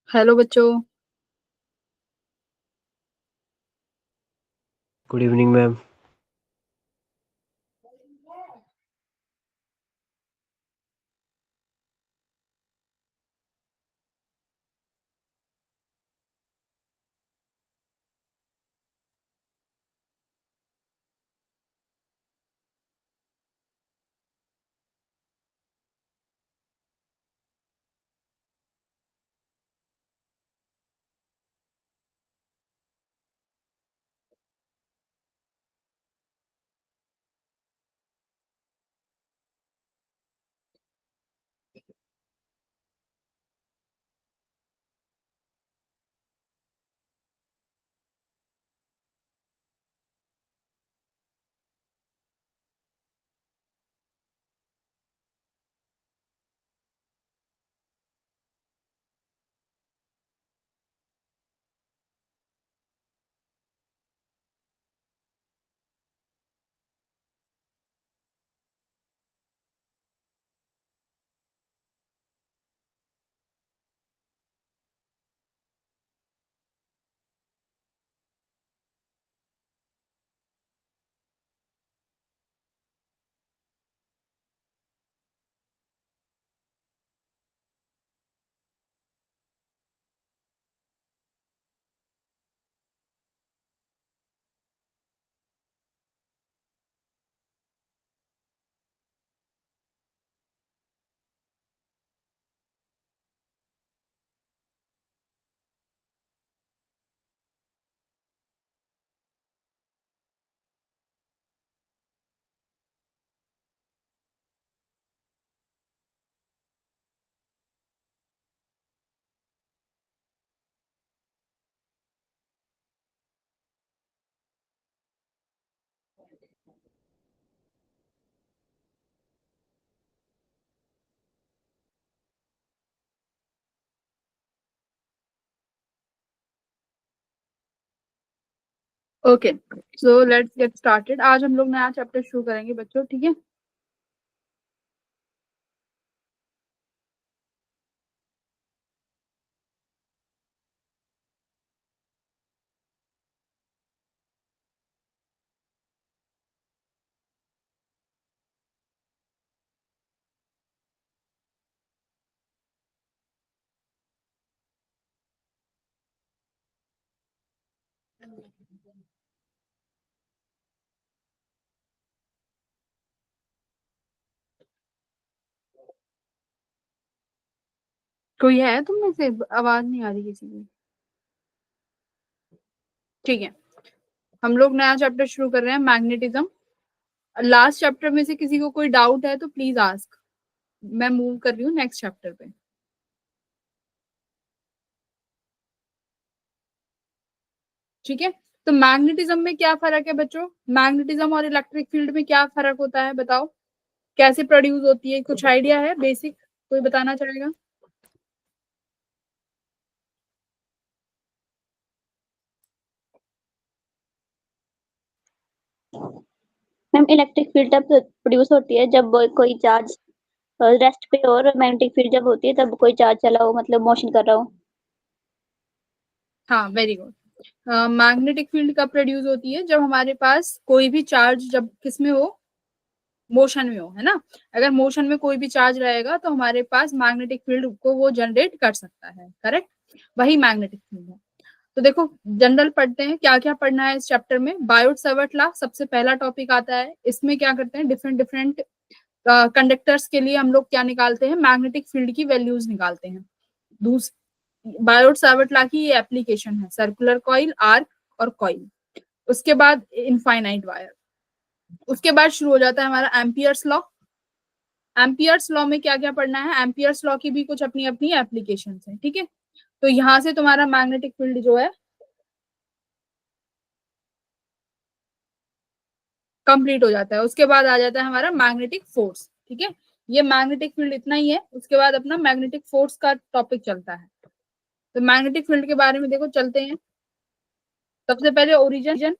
Hello बच्चों। Good evening ma'am. Okay, so let's get started. आज हम लोग नया चैप्टर शुरू करेंगे बच्चों, ठीक है। कोई है तुम में से? आवाज नहीं आ रही किसी की। ठीक है, हम लोग नया चैप्टर शुरू कर रहे हैं, मैग्नेटिज्म। लास्ट चैप्टर में से किसी को कोई डाउट है तो प्लीज आस्क। मैं मूव कर रही हूँ नेक्स्ट चैप्टर पे। ठीक है, तो मैग्नेटिज्म में क्या फर्क है बच्चों? मैग्नेटिज्म और इलेक्ट्रिक फील्ड में क्या फर्क होता है बताओ। कैसे प्रोड्यूस होती है, कुछ आइडिया है बेसिक? कोई बताना चाहेगा? मैम इलेक्ट्रिक फील्ड तब प्रोड्यूस होती है जब कोई चार्ज रेस्ट पे, और मैग्नेटिक फील्ड जब होती है तब कोई चार्ज चला हो, मतलब मोशन कर रहा हो। हाँ, वेरी गुड। मैग्नेटिक फील्ड कब प्रोड्यूस होती है? जब हमारे पास कोई भी चार्ज जब किस में हो, मोशन में हो, है ना। अगर मोशन में कोई भी चार्ज रहेगा तो हमारे पास मैग्नेटिक फील्ड को वो जनरेट कर सकता है, करेक्ट। वही मैग्नेटिक फील्ड है। तो देखो, जनरल पढ़ते हैं, क्या क्या पढ़ना है इस चैप्टर में। बायोट सावर्ट लॉ सबसे पहला टॉपिक आता है। इसमें क्या करते हैं, डिफरेंट डिफरेंट कंडक्टर्स के लिए हम लोग क्या निकालते हैं, मैग्नेटिक फील्ड की वैल्यूज निकालते हैं। बायोट सावर्ट लॉ की ये एप्लीकेशन है, सर्कुलर कॉइल, आर्क और कॉइल। उसके बाद इनफाइनाइट वायर। उसके बाद शुरू हो जाता है हमारा एम्पियर्स लॉ। एम्पियर्स लॉ में क्या क्या पढ़ना है, एम्पियर्स लॉ की भी कुछ अपनी अपनी एप्लीकेशन है, ठीक है। तो यहाँ से तुम्हारा मैग्नेटिक फील्ड जो है कंप्लीट हो जाता है। उसके बाद आ जाता है हमारा मैग्नेटिक फोर्स, ठीक है। ये मैग्नेटिक फील्ड इतना ही है, उसके बाद अपना मैग्नेटिक फोर्स का टॉपिक चलता है। तो मैग्नेटिक फील्ड के बारे में देखो चलते हैं। सबसे पहले ओरिजिन।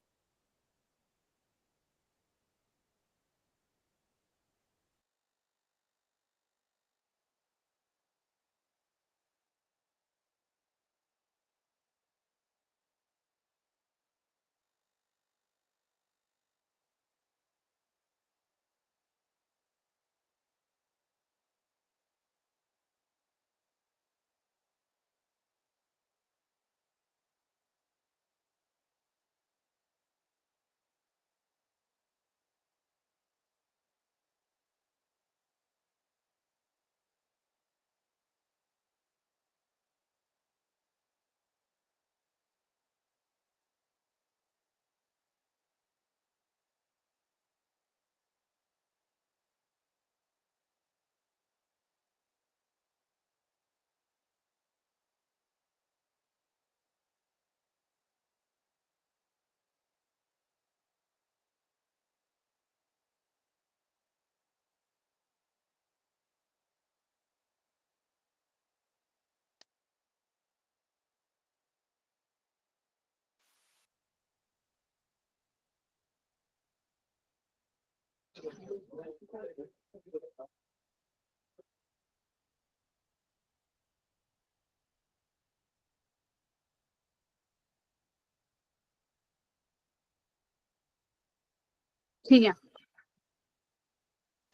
ठीक है,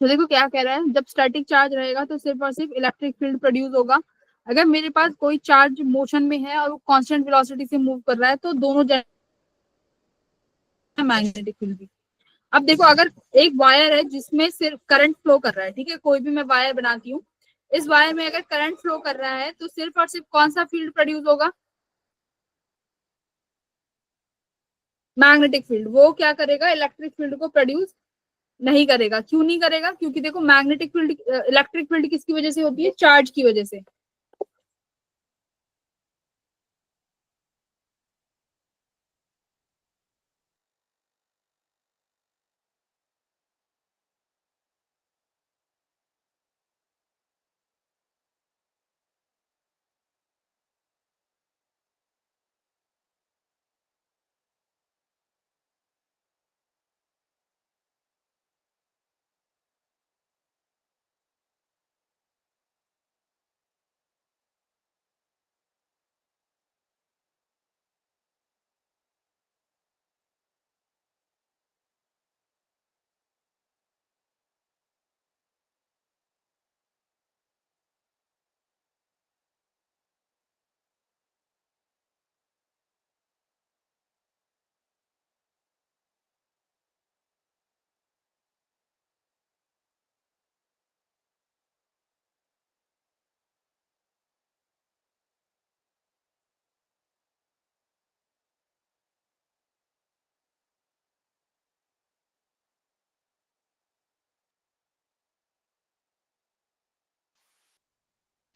तो देखो क्या कह रहा है, जब स्टैटिक चार्ज रहेगा तो सिर्फ और सिर्फ इलेक्ट्रिक फील्ड प्रोड्यूस होगा। अगर मेरे पास कोई चार्ज मोशन में है और वो कांस्टेंट वेलोसिटी से मूव कर रहा है तो दोनों मैग्नेटिक फील्ड भी। अब देखो, अगर एक वायर है जिसमें सिर्फ करंट फ्लो कर रहा है, ठीक है, कोई भी मैं वायर बनाती हूँ, इस वायर में अगर करंट फ्लो कर रहा है तो सिर्फ और सिर्फ कौन सा फील्ड प्रोड्यूस होगा? Magnetic field. वो क्या करेगा? इलेक्ट्रिक फील्ड को प्रोड्यूस नहीं करेगा। क्यों नहीं करेगा? क्योंकि देखो, मैग्नेटिक फील्ड, इलेक्ट्रिक फील्ड किसकी वजह से होती है? चार्ज की वजह से।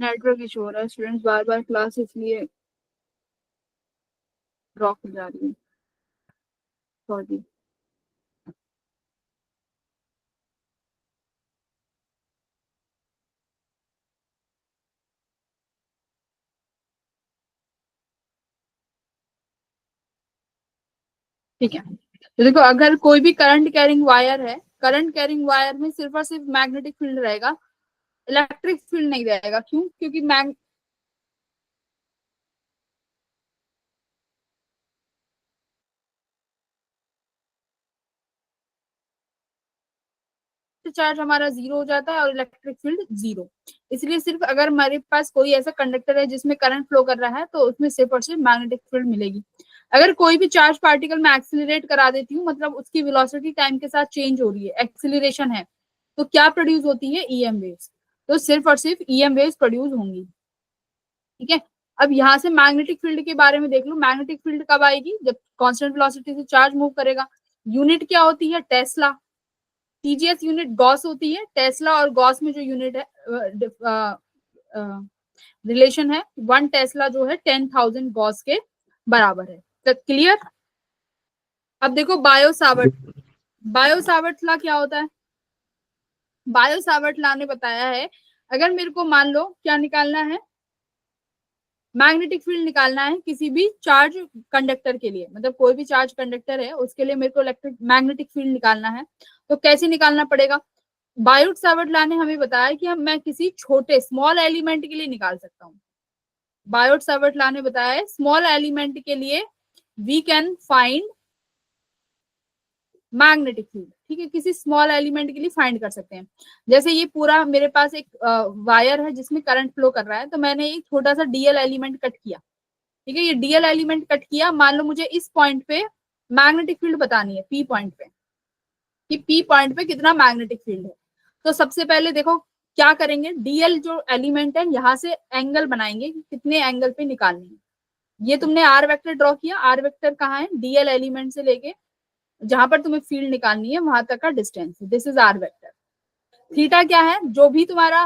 नेटवर्क इशू हो रहा है स्टूडेंट्स, बार बार क्लास इसलिए ड्रॉप हो जा रही है। सॉरी। ठीक है, तो देखो, अगर कोई भी करंट कैरिंग वायर है, करंट कैरिंग वायर में सिर्फ और सिर्फ मैग्नेटिक फील्ड रहेगा, इलेक्ट्रिक फील्ड नहीं रहेगा। क्यों? क्योंकि चार्ज हमारा जीरो हो जाता है और इलेक्ट्रिक फील्ड जीरो। इसलिए सिर्फ अगर हमारे पास कोई ऐसा कंडक्टर है जिसमें करंट फ्लो कर रहा है तो उसमें सिर्फ और सिर्फ मैग्नेटिक फील्ड मिलेगी। अगर कोई भी चार्ज पार्टिकल में एक्सिलरेट करा देती हूँ, मतलब उसकी वेलोसिटी टाइम के साथ चेंज हो रही है, एक्सिलरेशन है, तो क्या प्रोड्यूस होती है? EM waves. तो सिर्फ और सिर्फ ईएम वेव्स प्रोड्यूस होंगी। ठीक है, अब यहाँ से मैग्नेटिक फील्ड के बारे में देख लो। मैग्नेटिक फील्ड कब आएगी? जब कांस्टेंट वेलोसिटी से चार्ज मूव करेगा। यूनिट क्या होती है? टेस्ला। टीजीएस यूनिट गॉस होती है। टेस्ला और गॉस में जो यूनिट है, रिलेशन है, 1 टेस्ला जो है 10,000 गॉस के बराबर है। तो क्लियर? अब देखो, Biot Savart, Biot Savart law क्या होता है? बायो सावर्ट लॉ ने बताया है, अगर मेरे को मान लो क्या निकालना है, मैग्नेटिक फील्ड निकालना है किसी भी चार्ज कंडक्टर के लिए, मतलब कोई भी चार्ज कंडक्टर है उसके लिए मेरे को इलेक्ट्रिक मैग्नेटिक फील्ड निकालना है, तो कैसे निकालना पड़ेगा? बायोट सावर्ट लॉ ने हमें बताया कि हम मैं किसी छोटे स्मॉल एलिमेंट के लिए निकाल सकता हूँ। बायोट सावर्ट लॉ ने बताया है स्मॉल एलिमेंट के लिए we can find magnetic field. ठीक है, किसी स्मॉल एलिमेंट के लिए फाइंड कर सकते हैं। जैसे ये पूरा मेरे पास एक वायर है जिसमें करंट फ्लो कर रहा है, तो मैंने एक छोटा सा डीएल एलिमेंट कट किया। ठीक है, ये डीएल एलिमेंट कट किया, मान लो मुझे इस पॉइंट पे मैग्नेटिक फील्ड बतानी है, पी पॉइंट पे, कि पी पॉइंट पे कितना मैग्नेटिक फील्ड है। तो सबसे पहले देखो क्या करेंगे, डीएल जो एलिमेंट है यहाँ से एंगल बनाएंगे कि कितने एंगल पे निकालनी है। ये तुमने आर वेक्टर ड्रॉ किया, आर वेक्टर कहाँ है? डीएल एलिमेंट से लेके जहां पर तुम्हें फील्ड निकालनी है वहां तक का distance, this is R vector. Theta क्या है? जो भी तुम्हारा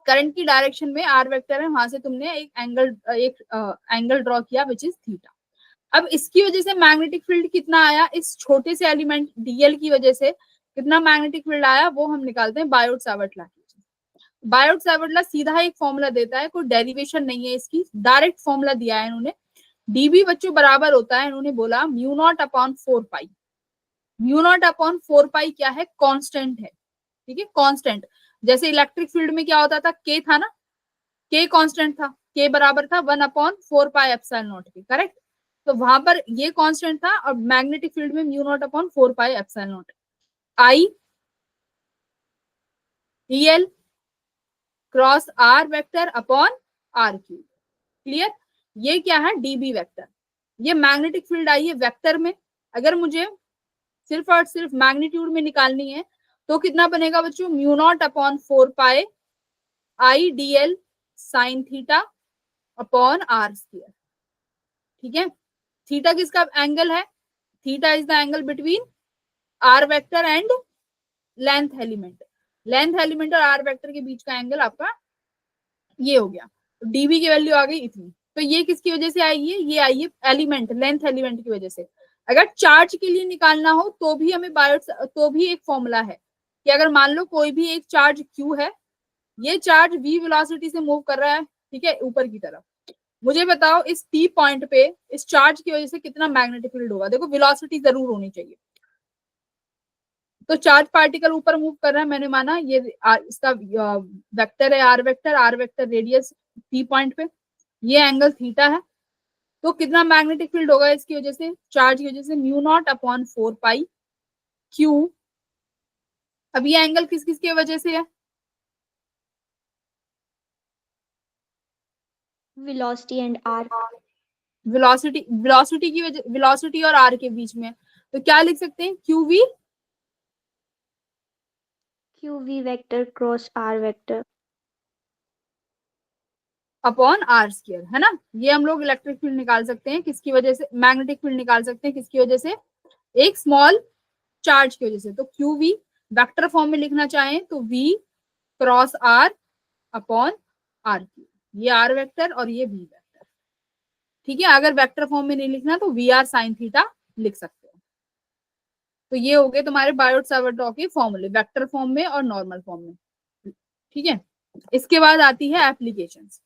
करंट की डायरेक्शन में आर वेक्टर है वहां से तुमने एक एंगल ड्रॉ किया विच इज थीटा। अब इसकी वजह से मैग्नेटिक फील्ड कितना आया? इस छोटे से एलिमेंट डीएल की वजह से कितना मैग्नेटिक फील्ड आया वो हम निकालते हैं Biot Savart law. Biot Savart law सीधा एक फॉर्मूला देता है, कोई डेरिवेशन नहीं है इसकी, डायरेक्ट फॉर्मूला दिया है इन्होंने। डीबी बच्चों बराबर होता है, इन्होंने बोला म्यू नॉट अपॉन 4 पाई। म्यू नॉट अपॉन 4 पाई क्या है, कांस्टेंट है, ठीक है, कांस्टेंट। जैसे इलेक्ट्रिक फील्ड में क्या होता था, के था ना, के कांस्टेंट था, के बराबर था 1/4 पाई एप्सिलॉन नॉट के, करेक्ट। तो वहां पर ये कांस्टेंट था, और मैग्नेटिक फील्ड में mu naught upon 4 pi epsilon naught I dl cross R vector upon R cube. Clear. ये क्या है, डीबी वेक्टर। ये मैग्नेटिक फील्ड आई है वेक्टर में। अगर मुझे सिर्फ और सिर्फ मैग्नीट्यूड में निकालनी है तो कितना बनेगा बच्चों, mu naught upon 4 pi I dl sine theta upon R square. ठीक है, थीटा किसका एंगल है, theta is the angle between R vector and length element. Length element और आर वेक्टर के बीच का एंगल आपका ये हो गया। तो डीबी की वैल्यू आ गई इतनी। तो ये किसकी वजह से आई है, ये आई है एलिमेंट, लेंथ एलिमेंट की वजह से। अगर चार्ज के लिए निकालना हो तो भी हमें तो भी एक फॉर्मूला है कि अगर मान लो कोई भी एक चार्ज क्यू है, ये चार्ज v वेलोसिटी से मूव कर रहा है, ठीक है, ऊपर की तरफ। मुझे बताओ इस p पॉइंट पे इस चार्ज की वजह से कितना मैग्नेटिक फील्ड होगा। देखो वेलोसिटी जरूर होनी चाहिए। तो चार्ज पार्टिकल ऊपर मूव कर रहा है, मैंने माना ये इसका वेक्टर है R vector radius p point पे, ये एंगल थीटा है। तो कितना मैग्नेटिक फील्ड होगा इसकी वजह से, चार्ज की वजह से, म्यू नॉट अपॉन 4 पाई क्यू। अब ये एंगल किस किस की वजह से है, वेलोसिटी एंड आर। वेलोसिटी की वजह, वेलोसिटी और आर के बीच में। तो क्या लिख सकते हैं, q v q v vector cross R vector. Upon R square, है ना। ये हम लोग इलेक्ट्रिक फील्ड निकाल सकते हैं किसकी वजह से, मैग्नेटिक फील्ड निकाल सकते हैं किसकी वजह से, एक स्मॉल चार्ज की वजह से। तो क्यू वी वेक्टर फॉर्म में लिखना चाहें तो v cross R upon R q, ये आर वेक्टर और ये वी वेक्टर। ठीक है, अगर वेक्टर फॉर्म में नहीं लिखना तो वी आर साइन थीटा लिख सकते हो। तो ये हो गए तुम्हारे बायोट सावर्ट लॉ के फॉर्मूले, वेक्टर फॉर्म में और नॉर्मल फॉर्म में। ठीक है, इसके बाद आती है एप्लीकेशंस।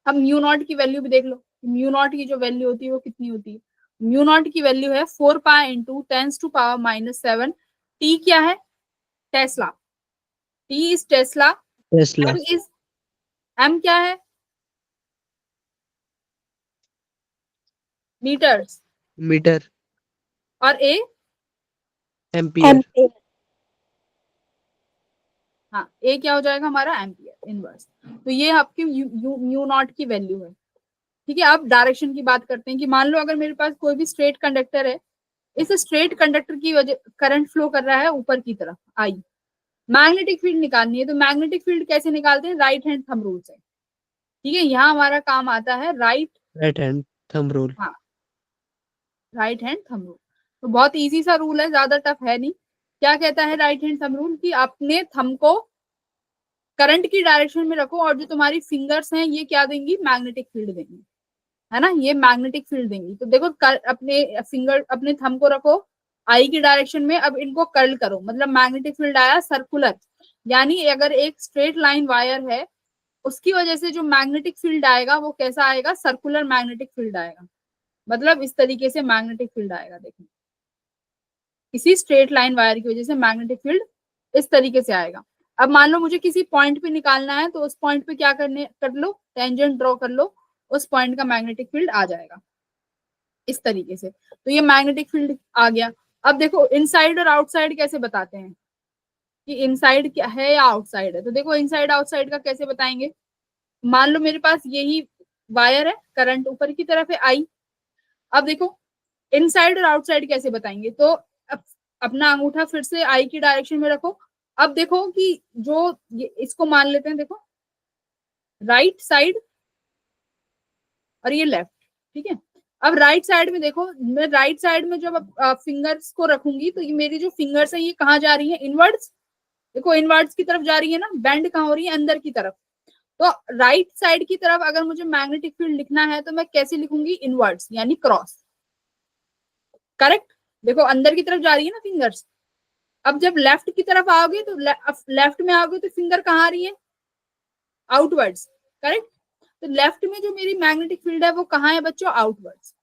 अब म्यू नॉट की वैल्यू भी देख लो, म्यू नॉट की जो वैल्यू होती है वो कितनी होती है। म्यू नॉट की वैल्यू है 4 पाई इंटू 10⁻⁻7। टी क्या है, tesla, T is tesla. Tesla. M is, M क्या है, मीटर्स। मीटर। और ए, एम्पियर। हाँ ए क्या हो जाएगा हमारा, एम्पियर इनवर्स। तो ये आपकी म्यू नॉट की वैल्यू है। ठीक है, अब डायरेक्शन की बात करते हैं कि मान लो अगर मेरे पास कोई भी स्ट्रेट कंडक्टर है, इस स्ट्रेट कंडक्टर की वजह करंट फ्लो कर रहा है ऊपर की तरफ आई, मैग्नेटिक फील्ड निकालनी है। तो मैग्नेटिक फील्ड कैसे निकालते हैं, राइट हैंड थंब रूल से। ठीक है, यहाँ हमारा काम आता है राइट हैंड थंब रूल। हाँ, राइट हैंड थंब रूल। तो बहुत इजी सा रूल है, ज्यादा टफ है नहीं। क्या कहता है राइट हैंड थंब रूल, कि अपने थंब को करंट की डायरेक्शन में रखो और जो तुम्हारी फिंगर्स हैं ये क्या देंगी, मैग्नेटिक फील्ड देंगी, है ना, ये मैग्नेटिक फील्ड देंगी। तो देखो अपने फिंगर, अपने थंब को रखो आई की डायरेक्शन में, अब इनको कर्ल करो, मतलब मैग्नेटिक फील्ड आया सर्कुलर। यानी अगर एक स्ट्रेट लाइन वायर है उसकी वजह से जो मैग्नेटिक फील्ड आएगा वो कैसा आएगा, सर्कुलर मैग्नेटिक फील्ड आएगा। मतलब इस तरीके से मैग्नेटिक फील्ड आएगा, देखिए किसी स्ट्रेट लाइन वायर की वजह से मैग्नेटिक फील्ड इस तरीके से आएगा। अब मान लो मुझे किसी पॉइंट पे निकालना है तो उस पॉइंट पे क्या कर लो, टेंजेंट ड्रॉ कर लो, उस पॉइंट का मैग्नेटिक फील्ड आ जाएगा इस तरीके से। तो ये मैग्नेटिक फील्ड आ गया। अब देखो इनसाइड और आउटसाइड कैसे बताते हैं, कि इनसाइड क्या है या आउटसाइड है। तो देखो इनसाइड आउटसाइड का कैसे बताएंगे, मान लो मेरे पास यही वायर है, करंट ऊपर की तरफ है आई। अब देखो इनसाइड और आउटसाइड कैसे बताएंगे, तो अपना अंगूठा फिर से आई की डायरेक्शन में रखो। अब देखो कि जो इसको मान लेते हैं, देखो राइट साइड और ये लेफ्ट। ठीक है, अब राइट साइड में देखो, मैं राइट साइड में जब फिंगर्स को रखूंगी तो ये मेरी जो फिंगर्स है ये कहाँ जा रही है, इनवर्ड्स। देखो इनवर्ड्स की तरफ जा रही है ना, बेंड कहाँ हो रही है, अंदर की तरफ। तो राइट साइड की तरफ अगर मुझे मैग्नेटिक फील्ड लिखना है तो मैं कैसे लिखूंगी, इनवर्ड्स यानी क्रॉस, करेक्ट। देखो अंदर की तरफ जा रही है ना फिंगर्स। अब जब लेफ्ट की तरफ आओगे तो लेफ्ट में आओगे तो फिंगर कहाँ आ रही है, आउटवर्ड्स, करेक्ट। तो लेफ्ट में जो मेरी मैग्नेटिक फील्ड है वो कहाँ है बच्चों, आउटवर्ड्स।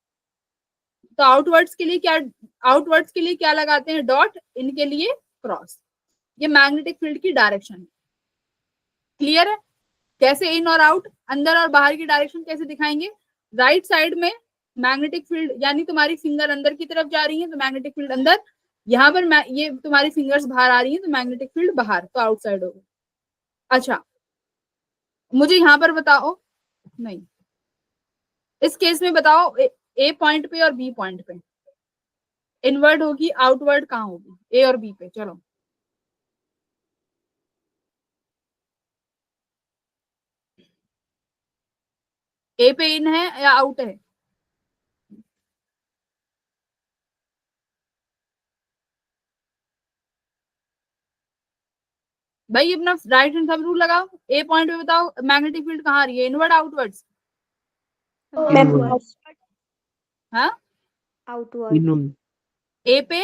तो आउटवर्ड्स के लिए क्या, आउटवर्ड्स के लिए क्या लगाते हैं, डॉट, इनके लिए क्रॉस। ये मैग्नेटिक फील्ड की डायरेक्शन है। क्लियर है? कैसे इन और आउट, अंदर और बाहर की डायरेक्शन कैसे दिखाएंगे? राइट साइड में मैग्नेटिक फील्ड, यानी तुम्हारी फिंगर अंदर की तरफ जा रही है तो मैग्नेटिक फील्ड अंदर, यहाँ पर ये तुम्हारी फिंगर्स बाहर आ रही है तो मैग्नेटिक फील्ड बाहर, तो आउटसाइड होगा। अच्छा, मुझे यहाँ पर बताओ, नहीं, इस केस में बताओ ए पॉइंट पे और बी पॉइंट पे इनवर्ड होगी, आउटवर्ड कहाँ होगी, ए और बी पे? चलो, ए पे इन है या आउट है? भाई अपना राइट हैंड थंब रूल लगाओ, ए पॉइंट पे बताओ मैग्नेटिक फील्ड कहाँ आ रही है, इनवर्ड आउटवर्ड्स? Inward. हाँ, आउटवर्ड। Inward. ए पे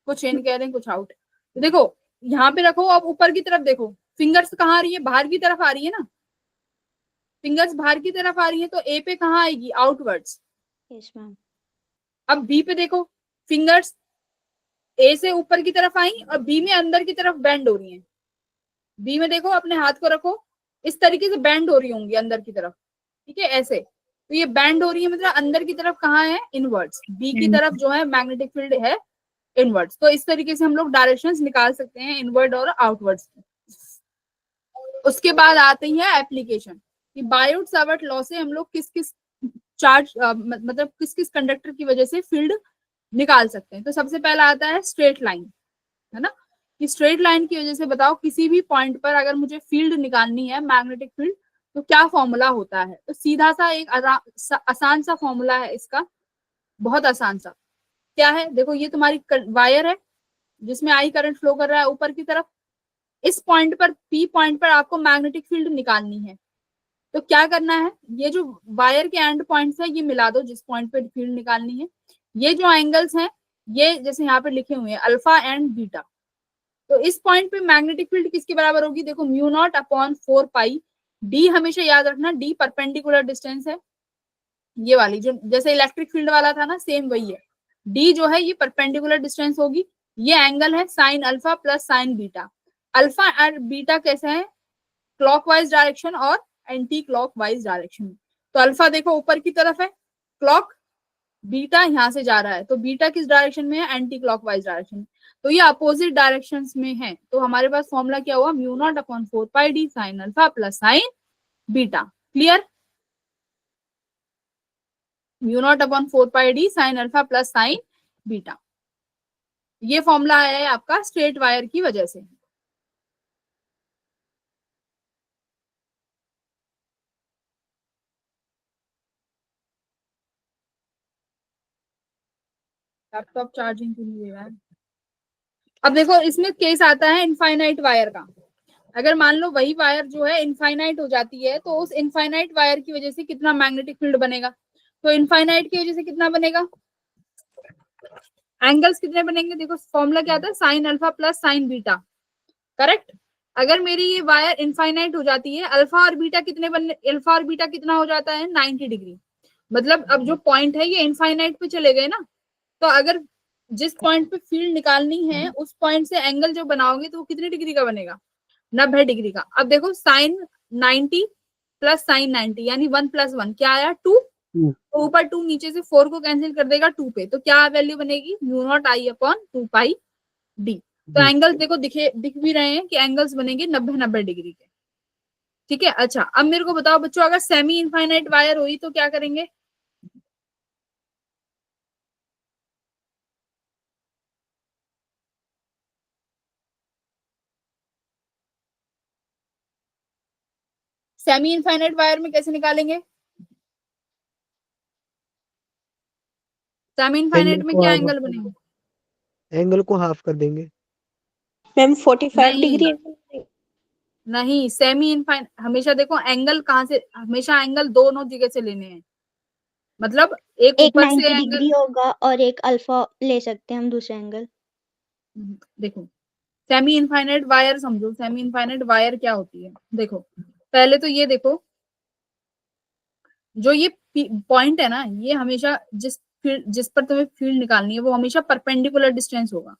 कुछ इन कह रहे हैं, कुछ आउट। तो देखो यहाँ पे रखो, अब ऊपर की तरफ देखो, फिंगर्स कहाँ आ रही है, बाहर की तरफ आ रही है ना, फिंगर्स बाहर की तरफ आ रही है, तो ए पे कहाँ आएगी, आउटवर्ड्स। Yes ma'am. अब बी पे देखो, फिंगर्स ए से ऊपर की तरफ आई और बी में अंदर की तरफ बेंड हो रही है। बी में देखो, अपने हाथ को रखो, इस तरीके से बेंड हो रही होंगी अंदर की तरफ, ठीक है, ऐसे। तो ये बेंड हो रही है मतलब अंदर की तरफ कहाँ है, इनवर्ड्स, बी की तरफ जो है मैग्नेटिक फील्ड है इनवर्ड्स। तो इस तरीके से हम लोग डायरेक्शंस निकाल सकते हैं इनवर्ड और आउटवर्ड्स। उसके बाद आती है एप्लीकेशन कि बायोट सावर्ट लॉ से हम लोग किस किस चार्ज मतलब किस किस कंडक्टर की वजह से फील्ड निकाल सकते हैं। तो सबसे पहला आता है स्ट्रेट लाइन, है ना, कि स्ट्रेट लाइन की वजह से बताओ किसी भी पॉइंट पर अगर मुझे फील्ड निकालनी है, मैग्नेटिक फील्ड, तो क्या फॉर्मूला होता है? तो सीधा सा एक आसान सा फॉर्मूला है इसका, बहुत आसान सा। क्या है, देखो ये तुम्हारी वायर है जिसमें आई करंट फ्लो कर रहा है ऊपर की तरफ। इस पॉइंट पर, पी पॉइंट पर आपको मैग्नेटिक फील्ड निकालनी है। तो क्या करना है, ये जो वायर के एंड पॉइंट्स है ये मिला दो जिस पॉइंट पे फील्ड निकालनी है। ये जो एंगल्स हैं, ये जैसे यहाँ पे लिखे हुए हैं अल्फा एंड बीटा, तो इस पॉइंट पे मैग्नेटिक फील्ड किसके बराबर होगी, देखो mu naught upon 4 pi D. हमेशा याद रखना डी परपेंडिकुलर डिस्टेंस है, ये वाली जो जैसे इलेक्ट्रिक फील्ड वाला था ना, सेम वही है। डी जो है ये परपेंडिकुलर डिस्टेंस होगी, ये एंगल है sign alpha plus sine beta. Alpha और बीटा कैसे है, क्लॉकवाइज डायरेक्शन और एंटी क्लॉकवाइज डायरेक्शन। तो अल्फा देखो ऊपर की तरफ है क्लॉक, बीटा यहाँ से जा रहा है, तो बीटा किस डायरेक्शन में है, एंटी क्लॉकवाइज डायरेक्शन। तो ये अपोजिट डायरेक्शंस में है। तो हमारे पास फॉर्मूला क्या हुआ, mu naught upon 4 pi D sine alpha plus sine beta. Clear, mu naught upon 4 pi D sine alpha plus sine beta. ये फॉर्मूला आया है आपका स्ट्रेट वायर की वजह से। लैपटॉप चार्जिंग के लिए है। अब देखो इसमें केस आता है इनफाइनाइट वायर का। अगर मान लो वही वायर जो है इनफाइनाइट हो जाती है, तो उस इनफाइनाइट वायर की वजह से कितना मैग्नेटिक फील्ड बनेगा। तो इनफाइनाइट की वजह से कितना बनेगा, एंगल्स कितने बनेंगे, देखो फॉर्मूला क्या आता है, sign alpha plus sine beta. Correct. अगर मेरी ये वायर इनफाइनाइट हो जाती है, अल्फा और बीटा कितने बनने, अल्फा और बीटा कितना हो जाता है, 90 डिग्री। मतलब अब जो पॉइंट है ये इनफाइनाइट पे चले गए ना, तो अगर जिस पॉइंट पे फील्ड निकालनी है उस पॉइंट से एंगल जो बनाओगे तो वो कितनी डिग्री का बनेगा, 90 डिग्री का। अब देखो साइन 90 प्लस साइन 90 यानी 1 प्लस 1 क्या आया, 2। तो ऊपर 2, नीचे से 4 को कैंसिल कर देगा 2 पे, तो क्या वैल्यू बनेगी, mu naught I upon 2 pi D. तो एंगल्स देखो दिख भी रहे हैं कि एंगल्स बनेंगे 90 डिग्री के। ठीक है। अच्छा अब मेरे को बताओ बच्चों, अगर सेमी इनफाइनाइट वायर हुई तो क्या करेंगे, सेमी इनफाइनाइट वायर में कैसे निकालेंगे, सेमी इनफाइनाइट में क्या एंगल बनेंगे, एंगल को हाफ कर देंगे। मैम 45 नहीं डिग्री। नहीं, सेमी इनफाइन हमेशा देखो एंगल कहाँ से, हमेशा एंगल दोनों जगह से लेने हैं। मतलब एक एक ऊपर 90 से एंगल, डिग्री होगा और एक अल्फा ले सकते हैं हम दूसरा एंगल। देखो सेमी इनफाइनाइट वायर समझो, सेमी इनफाइनाइट वायर क्या होती है, देखो पहले तो ये देखो, जो ये पॉइंट है ना, ये हमेशा जिस फील्ड जिस पर तुम्हें फील्ड निकालनी है वो हमेशा परपेंडिकुलर डिस्टेंस होगा।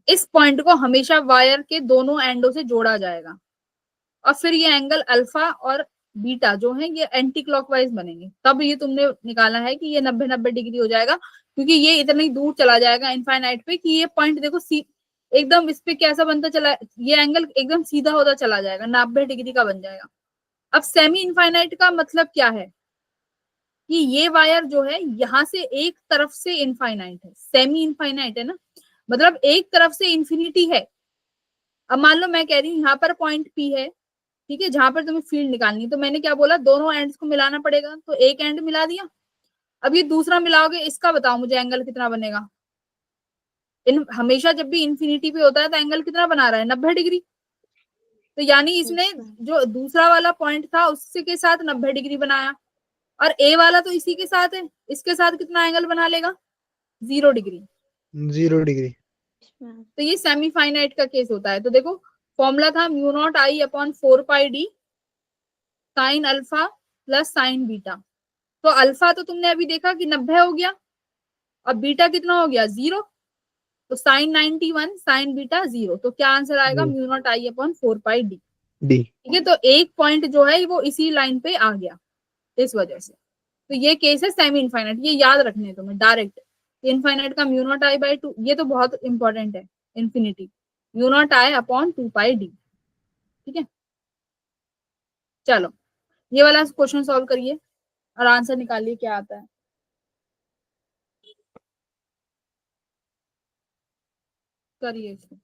इस पॉइंट को हमेशा वायर के दोनों एंडों से जोड़ा जाएगा और फिर ये एंगल अल्फा और बीटा जो है ये एंटी क्लॉकवाइज बनेंगे, तब ये तुमने निकाला है कि ये 90-90 डिग्री हो जाएगा, क्योंकि ये इतनी दूर चला जाएगा इनफाइनाइट पे कि ये पॉइंट देखो एकदम इस पे कैसा बनता चला, ये एंगल एकदम सीधा होता चला जाएगा, 90 डिग्री का बन जाएगा। अब सेमी इनफाइनाइट का मतलब क्या है कि ये वायर जो है यहां से एक तरफ से इनफाइनाइट है, सेमी इनफाइनाइट है ना, मतलब एक तरफ से इंफिनिटी है। अब मान लो मैं कह रही हूँ यहाँ पर पॉइंट पी है, ठीक है, जहां पर तुम्हें फील्ड निकालनी है, तो मैंने क्या बोला, दोनों एंड्स को मिलाना पड़ेगा, तो एक एंड मिला दिया। अब ये दूसरा मिलाओगे, इसका बताओ मुझे एंगल कितना बनेगा। हमेशा जब भी इंफिनिटी पे होता है तो एंगल कितना बना रहा है, 90 डिग्री। तो यानी इसने जो दूसरा वाला पॉइंट था उससे के साथ 90 डिग्री बनाया, और ए वाला तो इसी के साथ है, इसके साथ कितना एंगल बना लेगा, 0 डिग्री। 0 डिग्री। तो ये सेमी फाइनाइट का केस होता है। तो देखो फॉर्मूला था mu naught I upon 4 pi D sine alpha plus sine beta. तो अल्फा तो तुमने अभी देखा कि 90 हो गया, और बीटा कितना हो गया, 0। तो साइन 91 साइन बीटा 0, तो क्या आंसर आएगा, mu naught I upon 4 pi D. D. ठीक है, तो एक पॉइंट जो है वो इसी लाइन पे आ गया इस वजह से। तो ये केस है सेमी इनफाइनाइट, ये याद रखने तुम्हें डायरेक्ट। इनफाइनाइट का म्यू नॉट आई बाई 2, ये तो बहुत इंपॉर्टेंट है। Infinity mu naught I upon 2 pi D. ठीक है, चलो ये वाला क्वेश्चन सॉल्व करिए और आंसर निकालिए क्या आता है। करिए इसको।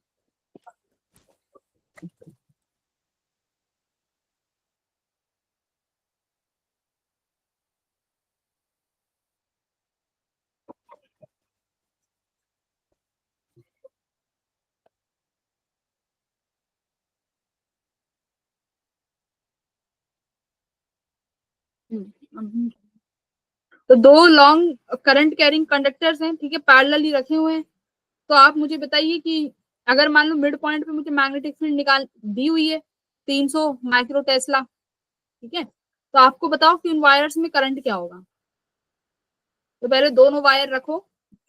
तो दो लॉन्ग करंट कैरिंग कंडक्टर्स हैं, ठीक है, पैरेलली रखे हुए हैं। तो आप मुझे बताइए कि अगर मान लो मिड पॉइंट पे मुझे मैग्नेटिक फील्ड निकाल दी हुई है 300 माइक्रो टेस्ला, ठीक है, तो आपको बताओ कि उन वायर्स में करंट क्या होगा। तो पहले दोनों वायर रखो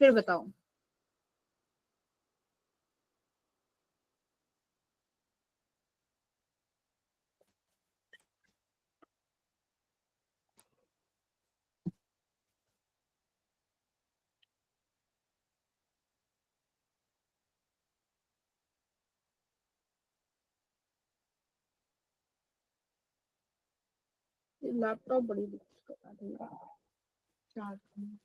फिर बताओ। लैपटॉप बड़ी दिक्कत आ रही है चार्ज करने में।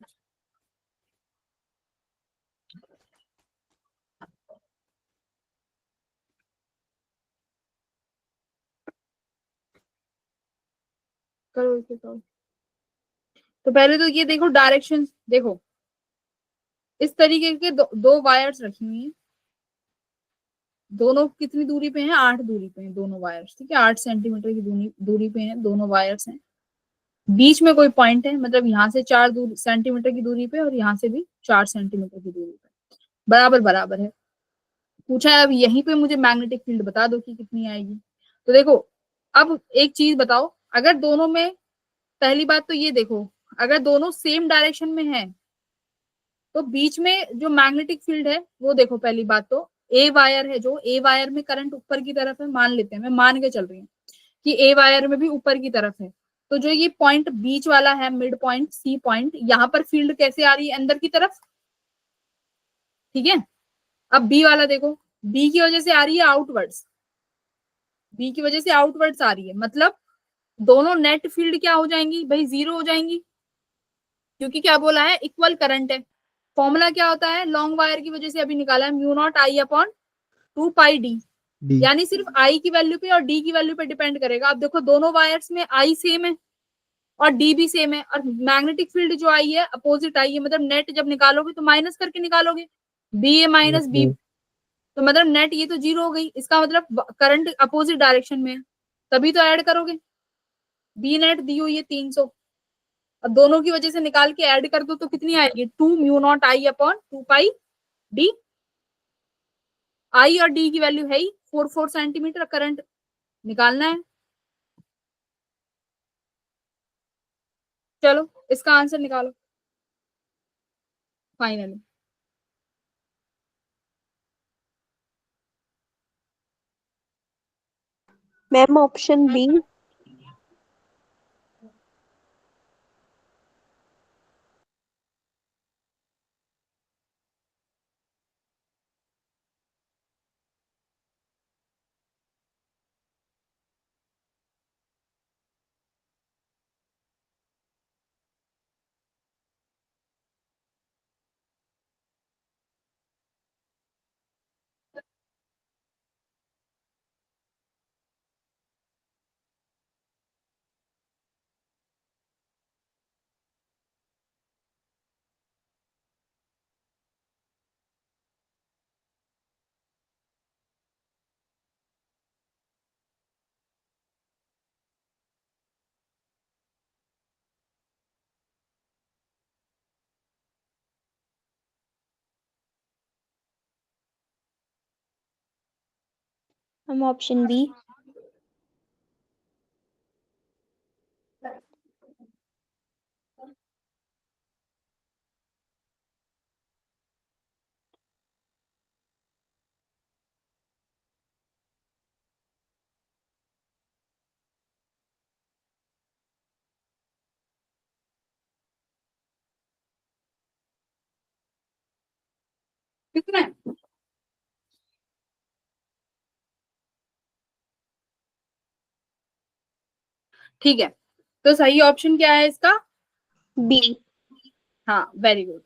करो इसे सॉल्व। तो पहले तो ये देखो डायरेक्शन, देखो इस तरीके के दो वायर्स रखी हुई हैं, दोनों कितनी दूरी पे हैं, 8 दूरी पे हैं दोनों वायर्स, ठीक है, 8 सेंटीमीटर की दूरी पे हैं दोनों वायर्स हैं। बीच में कोई पॉइंट है, मतलब यहाँ से 4 सेंटीमीटर की दूरी पे और यहाँ से भी 4 सेंटीमीटर की दूरी पे, बराबर बराबर है। पूछा है अब यहीं पे मुझे मैग्नेटिक फील्ड बता दो कि कितनी आएगी। तो देखो अब एक चीज बताओ, अगर दोनों में, पहली बात तो ये देखो, अगर दोनों सेम डायरेक्शन में है तो बीच में जो मैग्नेटिक फील्ड है वो देखो, पहली बात तो ए वायर है, जो ए वायर में करंट ऊपर की तरफ है, मान लेते हैं, मैं मान के चल रही हूँ कि ए वायर में भी ऊपर की तरफ है। तो जो ये पॉइंट बीच वाला है, मिड पॉइंट सी पॉइंट, यहाँ पर फील्ड कैसे आ रही है, अंदर की तरफ, ठीक है। अब बी वाला देखो, बी की वजह से आ रही है आउटवर्ड्स, बी की वजह से आउटवर्ड्स आ रही है, मतलब दोनों नेट फील्ड क्या हो जाएंगी भाई, 0 हो जाएंगी, क्योंकि क्या बोला है, इक्वल करंट है। फॉर्मूला क्या होता है, लॉन्ग वायर की वजह से अभी निकाला है, mu naught I upon 2 pi D, D. यानी सिर्फ आई की वैल्यू पे और डी की वैल्यू पे डिपेंड करेगा। अब देखो दोनों वायर्स में आई सेम है और डी भी सेम है, और मैग्नेटिक फील्ड जो आई है अपोजिट आई है, मतलब नेट जब निकालोगे तो माइनस करके निकालोगे, बी ए माइनस बी, तो मतलब नेट ये तो 0 हो गई, इसका मतलब करंट अपोजिट डायरेक्शन में है, तभी तो ऐड करोगे। बी नेट दी हुई है 300, अब दोनों की वजह से निकाल के ऐड कर दो तो कितनी आएगी, 2 mu naught I upon 2 pi D. आई और डी की वैल्यू है ही 4 सेंटीमीटर, करंट निकालना है। चलो इसका आंसर निकालो। Finally? Ma'am option B. Ma'am option B. कितना है? ठीक है, तो सही ऑप्शन क्या है इसका? बी। हाँ, very good,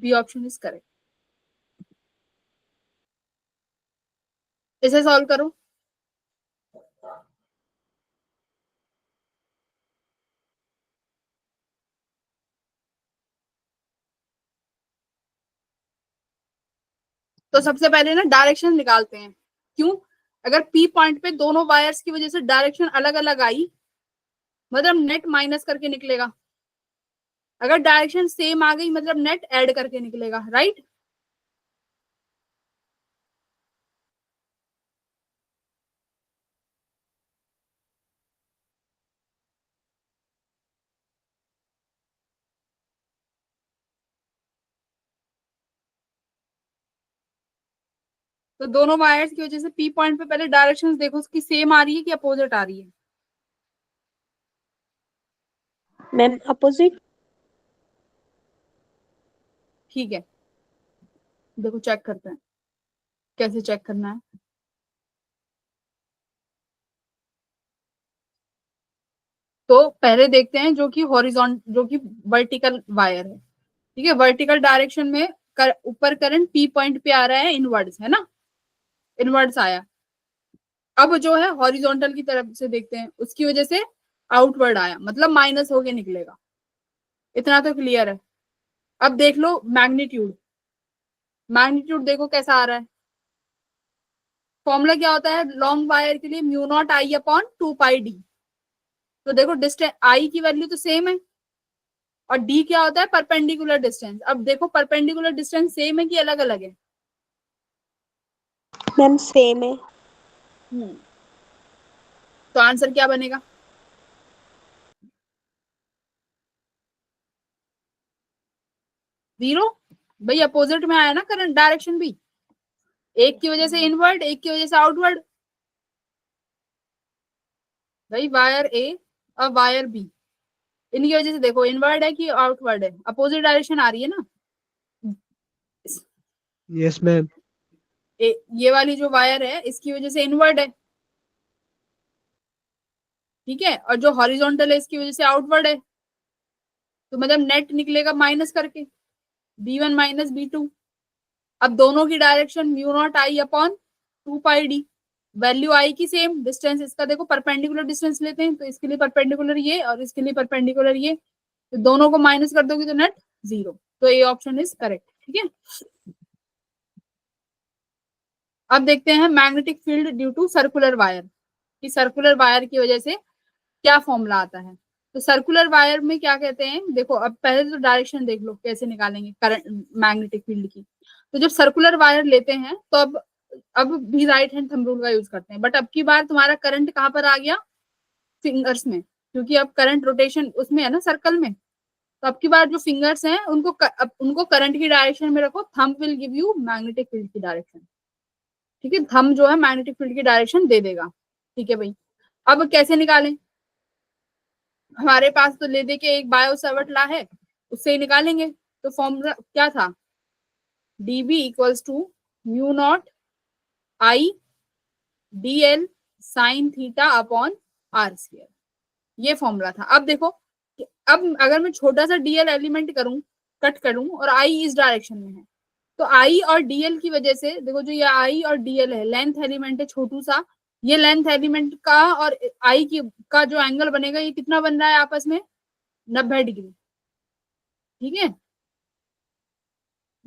B option is correct. इसे सॉल्व करो। तो सबसे पहले ना डायरेक्शन निकालते हैं। क्यों? अगर पी पॉइंट पे दोनों वायर्स की वजह से डायरेक्शन अलग अलग आई, मतलब नेट माइनस करके निकलेगा। अगर डायरेक्शन सेम आ गई मतलब नेट ऐड करके निकलेगा, राइट? तो दोनों वायर्स की वजह से पी पॉइंट पे पहले डायरेक्शंस देखो, उसकी सेम आ रही है कि अपोजिट आ रही है? Ma'am opposite. ठीक है, देखो चेक करते हैं कैसे चेक करना है। तो पहले देखते हैं जो कि जो कि वर्टिकल वायर है। ठीक है, वर्टिकल डायरेक्शन में ऊपर करंट पी पॉइंट पे आ रहा है, इनवर्ड्स है ना, इनवर्ड्स आया। अब जो है हॉरिजॉन्टल की तरफ से देखते हैं, उसकी वजह से आउटवर्ड आया, मतलब माइनस होके निकलेगा। इतना तो क्लियर है। अब देख लो मैग्नीट्यूड। मैग्नीट्यूड देखो कैसा आ रहा है। फॉर्मूला क्या होता है लॉन्ग वायर के लिए? Mu naught I upon 2 pi D. तो देखो डिस्टेंस आई की वैल्यू तो सेम है, और डी क्या होता है? Perpendicular distance. अब देखो परपेंडिकुलर डिस्टेंस सेम है कि अलग अलग है? मैम सेम है। तो आंसर क्या बनेगा? जीरो। भाई अपोजिट में आया ना करंट, डायरेक्शन भी, एक की वजह से इनवर्ड, एक की वजह से आउटवर्ड। भाई वायर ए और वायर बी, इनकी वजह से देखो इनवर्ड है कि आउटवर्ड है, अपोजिट डायरेक्शन आ रही है ना। Yes ma'am. ये वाली जो वायर है इसकी वजह से इनवर्ड है, ठीक है, और जो हॉरिजॉन्टल है इसकी वजह से आउटवर्ड है। तो मतलब नेट निकलेगा माइनस करके, B1 माइनस B2। अब दोनों की direction mu naught I upon 2 pi D. Value आई की सेम, डिस्टेंस इसका देखो परपेंडिकुलर डिस्टेंस लेते हैं, तो इसके लिए परपेंडिकुलर ये और इसके लिए परपेंडिकुलर ये, तो दोनों को माइनस कर दोगे तो नेट जीरो। तो ये ऑप्शन इज करेक्ट। ठीक है, अब देखते हैं magnetic field due to circular wire, कि सर्कुलर वायर की वजह से क्या फॉर्मूला आता है। तो सर्कुलर वायर में क्या कहते हैं, देखो अब पहले तो डायरेक्शन देख लो कैसे निकालेंगे करंट मैग्नेटिक फील्ड की। तो जब सर्कुलर वायर लेते हैं तो अब भी राइट हैंड थंब रूल का यूज करते हैं, बट अब की बार तुम्हारा करंट कहाँ पर आ गया? फिंगर्स में, क्योंकि अब करंट रोटेशन उसमें है ना, सर्कल में। तो अब की बार जो फिंगर्स हैं उनको करंट की डायरेक्शन में रखो, thumb will give you magnetic field की डायरेक्शन। ठीक है, थंब जो है मैग्नेटिक फील्ड की डायरेक्शन दे देगा। ठीक है भाई, अब कैसे निकालें? हमारे पास तो ले दे के एक बायो सावर्ट लॉ है, उससे ही निकालेंगे। तो फॉर्मूला क्या था? dB equals to mu naught I dl sine theta upon R square, ये फॉर्मूला था। अब देखो कि अब अगर मैं छोटा सा dl एलिमेंट करूं, कट करूं, और I इस डायरेक्शन में है, तो I और dl की वजह से देखो, जो ये I और dl है, लेंथ एलिमेंट है छोटू सा, ये लेंथ एलिमेंट का और I की का जो एंगल बनेगा, ये कितना बन रहा है आपस में? 90 डिग्री। ठीक है,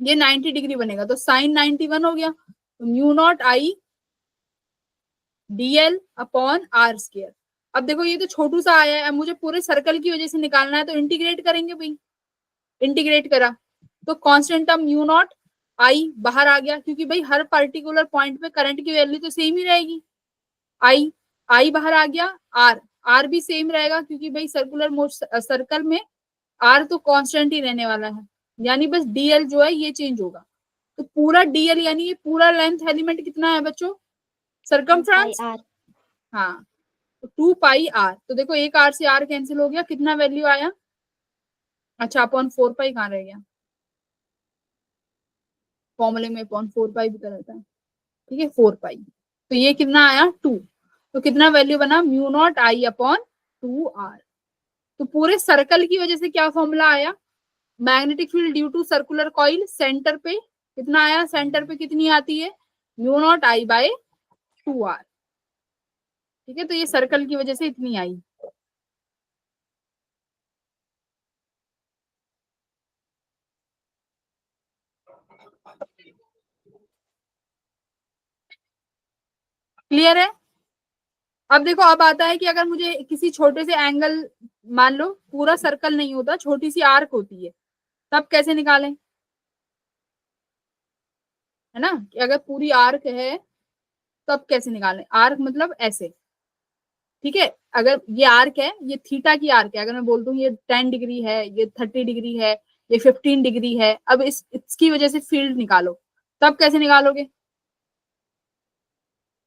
ये 90 डिग्री बनेगा, तो साइन 91 हो गया। तो mu naught I dl upon R square. अब देखो ये तो छोटू सा आया है, अब मुझे पूरे सर्कल की वजह से निकालना है, तो इंटीग्रेट करेंगे भाई। इंटीग्रेट करा तो कांस्टेंट टर्म म्यू नॉट आई बाहर आ गया, क्योंकि भाई हर पर्टिकुलर पॉइंट पे करंट की वैल्यू तो सेम ही रहेगी। आई बाहर आ गया, आर भी सेम रहेगा, क्योंकि भाई सर्कल में आर तो कांस्टेंट ही रहने वाला है, यानी बस डीएल जो है ये चेंज होगा। तो पूरा डीएल यानी ये पूरा लेंथ एलिमेंट कितना है बच्चों? सरकमफ्रेंस, हाँ, तो 2 पाई आर। तो देखो एक आर से आर कैंसिल हो गया, कितना वैल्यू आया? अच्छा, अपॉन 4 पाई कहाँ रह गया? फॉर्मूले में अपॉन 4 पाई भी तो रहता है। ठीक है, 4 पाई, तो ये कितना आया? 2। तो कितना वैल्यू बना? Mu naught I upon 2 R. तो पूरे सर्कल की वजह से क्या फॉर्मूला आया? Magnetic field due to circular coil, centre पे कितना आया? सेंटर पे कितनी आती है? Mu naught I by 2 R. ठीक है, तो ये सर्कल की वजह से इतनी आई। क्लियर है? अब देखो, अब आता है कि अगर मुझे किसी छोटे से एंगल, मान लो पूरा सर्कल नहीं होता, छोटी सी आर्क होती है, तब कैसे निकालें? है ना, कि अगर पूरी आर्क है तब कैसे निकालें? आर्क मतलब ऐसे। ठीक है, अगर ये आर्क है, ये थीटा की आर्क है, अगर मैं बोल दूं ये 10 डिग्री है, ये 30 डिग्री है, ये 15 डिग्री है, अब इसकी वजह से फील्ड निकालो, तब कैसे निकालोगे?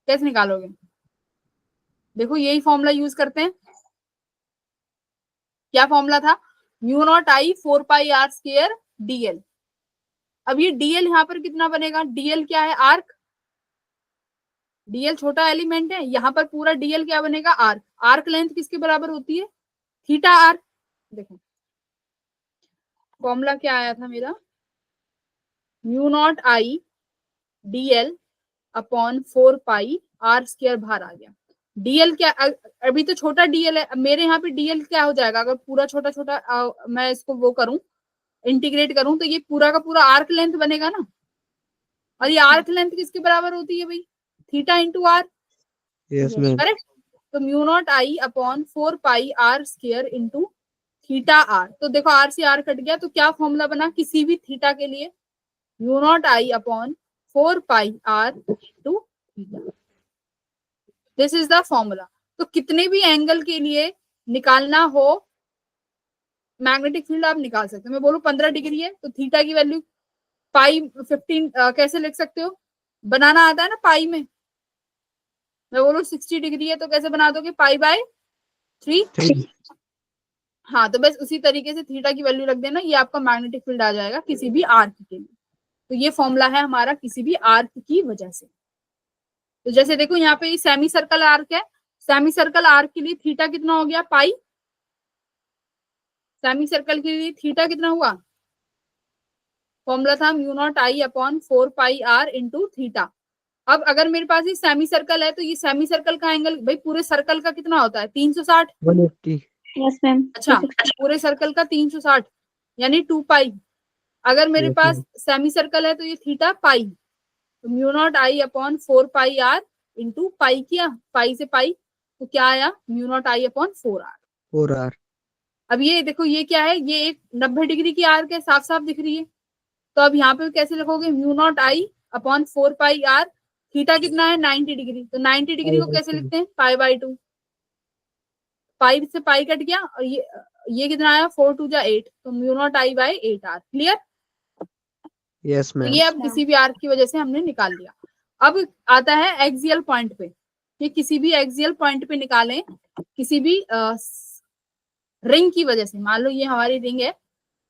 कैसे निकालोगे? देखो यही फॉर्मूला यूज करते हैं। क्या फॉर्मूला था? Mu naught I 4 pi R square dl. अब ये डीएल यहाँ पर कितना बनेगा? डीएल क्या है? आर्क। डीएल छोटा एलिमेंट है, यहाँ पर पूरा डीएल क्या बनेगा? आर्क। आर्क लेंथ किसके बराबर होती है? Theta are. देखो फॉर्मूला क्या आया था मेरा? Mu naught I dl upon 4 pi R square बाहर आ गया। डीएल क्या, अभी तो छोटा डीएल है, मेरे यहाँ पे डीएल क्या हो जाएगा? अगर पूरा छोटा छोटा मैं इसको वो करूं, इंटीग्रेट करूं, तो ये पूरा का पूरा आर्क लेंथ बनेगा ना। और ये आर्क लेंथ किसके बराबर होती है भाई? Theta into R. Yes ma'am. Correct. तो mu naught I upon 4 pi R square into theta R. तो देखो आर से आर कट गया, तो क्या फॉर्मूला बना किसी भी थीटा के लिए? Mu naught I upon 4 pi R into theta. This is the formula. तो कितने भी एंगल के लिए निकालना हो मैग्नेटिक फील्ड आप निकाल सकते हो। मैं बोलूं 15 डिग्री है तो थीटा की वैल्यू पाई 15 कैसे लिख सकते हो? बनाना आता है ना पाई में। मैं बोलूं 60 डिग्री है तो कैसे बना दोगे? Pi by 3। हाँ, तो बस उसी तरीके से थीटा की वैल्यू रख देना, ये आपका मैग्नेटिक फील्ड आ जाएगा किसी भी आर्क के लिए। तो ये फॉर्मूला है हमारा किसी भी आर्क की वजह से। तो जैसे देखो यहाँ पे सेमी सर्कल आर्क है, सेमी सर्कल आर्क के लिए थीटा कितना हो गया? पाई। सेमी सर्कल के लिए थीटा कितना हुआ? फॉर्मूला था mu naught I upon 4 pi R into theta. अब अगर मेरे पास ये सेमी सर्कल है, तो ये सेमी सर्कल का एंगल भाई पूरे सर्कल का कितना होता है? 360। 180। Yes ma'am. अच्छा, पूरे सर्कल का 360 यानी 2 पाई। अगर मेरे Yes, पास ma'am. सेमी सर्कल है तो ये थीटा पाई। तो mu naught I upon 4 pi R into pi, किया पाई से पाई, तो क्या आया? Mu naught I upon 4 R. 4 R. अब ये देखो ये क्या है? ये एक 90 डिग्री की आर्क है, साफ साफ दिख रही है। तो अब यहाँ पे कैसे लिखोगे? Mu naught I upon 4 pi R. Theta कितना है? 90 डिग्री। तो 90 डिग्री को कैसे लिखते हैं? Pi by 2। पाई से पाई कट गया और ये ये कितना आया 4 2 जा 8, तो mu naught I by 8 R. Clear? Yes तो मैम। ये अब किसी भी आर्क की वजह से हमने निकाल लिया। अब आता है एक्सियल पॉइंट पे, कि किसी भी एक्सियल पॉइंट पे निकालें किसी भी रिंग की वजह से। मान लो ये हमारी रिंग है,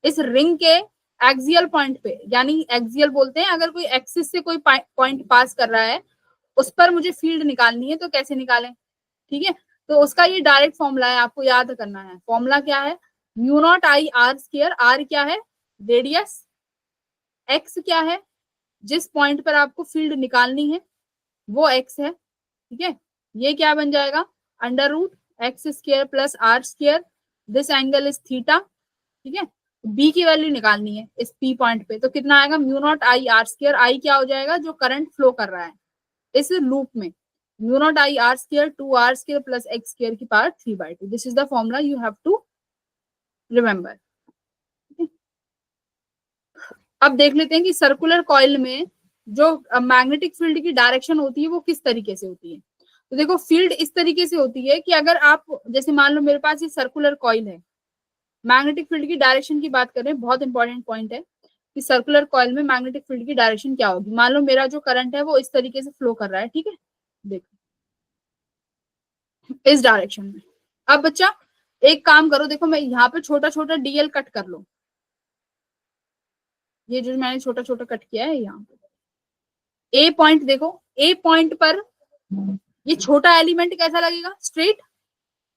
इस रिंग के एक्सियल पॉइंट पे, यानी एक्सियल बोलते हैं अगर कोई एक्सिस से कोई पॉइंट पास कर रहा है उस पर मुझे फील्ड निकालनी है, तो कैसे निकालें? ठीक है, तो उसका ये डायरेक्ट फॉर्मूला है, आपको याद करना है। फॉर्मूला क्या है? Mu naught I R square. R क्या है? रेडियस। एक्स क्या है? जिस पॉइंट पर आपको फील्ड निकालनी है वो एक्स है। ठीक है, ये क्या बन जाएगा? Under root x square plus R square, this angle is theta. ठीक है, बी की वैल्यू निकालनी है इस पी पॉइंट पे, तो कितना आएगा? Mu naught I R square. I क्या हो जाएगा? जो करंट फ्लो कर रहा है इस लूप में, mu naught I R square 2 R square plus X square की power 3/2। This is the formula you have to remember. अब देख लेते हैं कि सर्कुलर कॉइल में जो मैग्नेटिक फील्ड की डायरेक्शन होती है वो किस तरीके से होती है। तो देखो, फील्ड इस तरीके से होती है कि अगर आप, जैसे मान लो मेरे पास ये सर्कुलर कॉइल है, मैग्नेटिक फील्ड की डायरेक्शन की बात करें, बहुत इंपॉर्टेंट पॉइंट है कि सर्कुलर कॉइल में मैग्नेटिक फील्ड की डायरेक्शन क्या होगी। मान लो मेरा जो करंट है वो इस तरीके से फ्लो कर रहा है। ठीक है, देखो इस डायरेक्शन में। अब बच्चा एक काम करो, देखो मैं यहाँ पे छोटा छोटा डीएल कट कर लो, ये जो मैंने छोटा छोटा कट किया है यहाँ पे। ए पॉइंट देखो, ए पॉइंट पर ये छोटा एलिमेंट कैसा लगेगा? स्ट्रेट।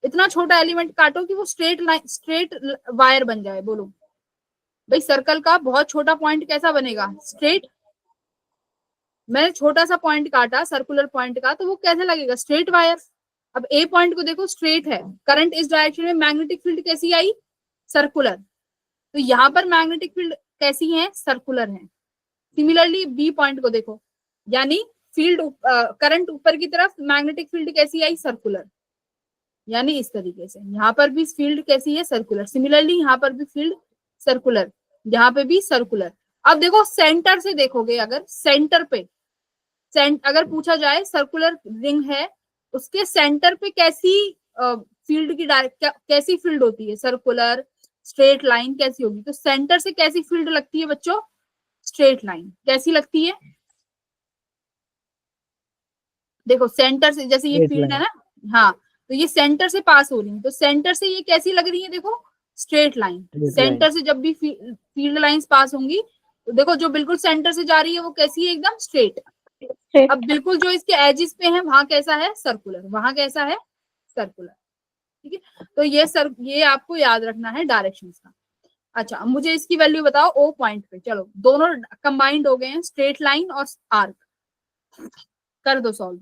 इतना छोटा एलिमेंट काटो कि वो स्ट्रेट लाइन, स्ट्रेट वायर बन जाए। बोलो भाई, सर्कल का बहुत छोटा पॉइंट कैसा बनेगा? स्ट्रेट। मैंने छोटा सा पॉइंट काटा सर्कुलर पॉइंट का, तो वो कैसे लगेगा? Straight wire. अब ए पॉइंट को देखो, स्ट्रेट है, करंट इस डायरेक्शन में, मैग्नेटिक फील्ड कैसी आई? सर्कुलर। तो यहाँ पर मैग्नेटिक फील्ड कैसी है? सर्कुलर है। सिमिलरली बी पॉइंट को देखो, यानी फील्ड करंट ऊपर की तरफ, मैग्नेटिक फील्ड कैसी आई? सर्कुलर। यानी इस तरीके से यहाँ पर भी फील्ड कैसी है? सर्कुलर। सिमिलरली यहाँ पर भी फील्ड सर्कुलर, यहाँ पे भी सर्कुलर। अब देखो सेंटर से देखोगे, अगर सेंटर पे अगर पूछा जाए सर्कुलर रिंग है, उसके सेंटर पे कैसी फील्ड की कैसी फील्ड होती है? सर्कुलर स्ट्रेट लाइन कैसी होगी? तो सेंटर से कैसी फील्ड लगती है बच्चों? Straight line. कैसी लगती है? देखो सेंटर से, जैसे ये फील्ड है ना, हाँ, तो ये सेंटर से पास हो रही है, तो सेंटर से ये कैसी लग रही है? देखो स्ट्रेट लाइन। सेंटर से जब भी फील्ड लाइंस पास होंगी, तो देखो जो बिल्कुल सेंटर से जा रही है वो कैसी है? एकदम स्ट्रेट। अब बिल्कुल जो इसके एजिस पे है वहां कैसा है? सर्कुलर। वहां कैसा है? सर्कुलर। ठीक है, तो ये आपको याद रखना है डायरेक्शन का। अच्छा, अब मुझे इसकी वैल्यू बताओ ओ पॉइंट पे। चलो दोनों कंबाइंड हो गए हैं, स्ट्रेट लाइन और आर्क। कर दो सॉल्व।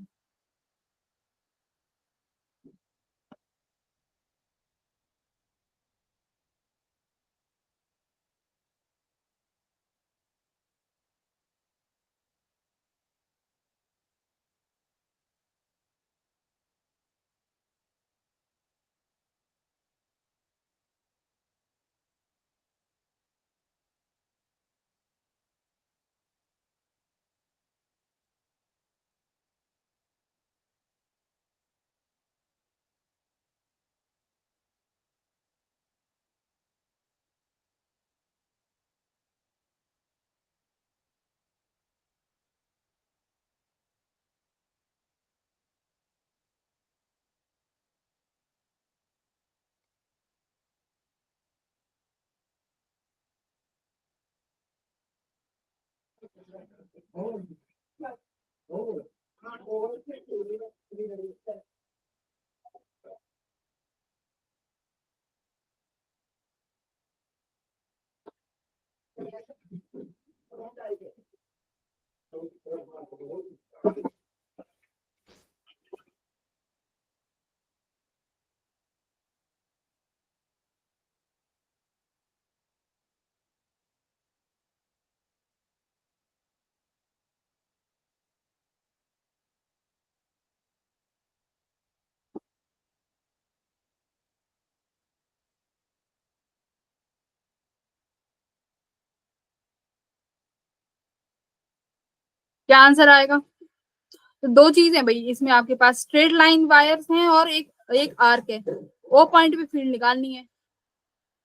क्या आंसर आएगा? तो दो चीज है भाई इसमें, आपके पास स्ट्रेट लाइन वायर्स हैं और एक एक आर्क है। ओ पॉइंट पे फील्ड निकालनी है।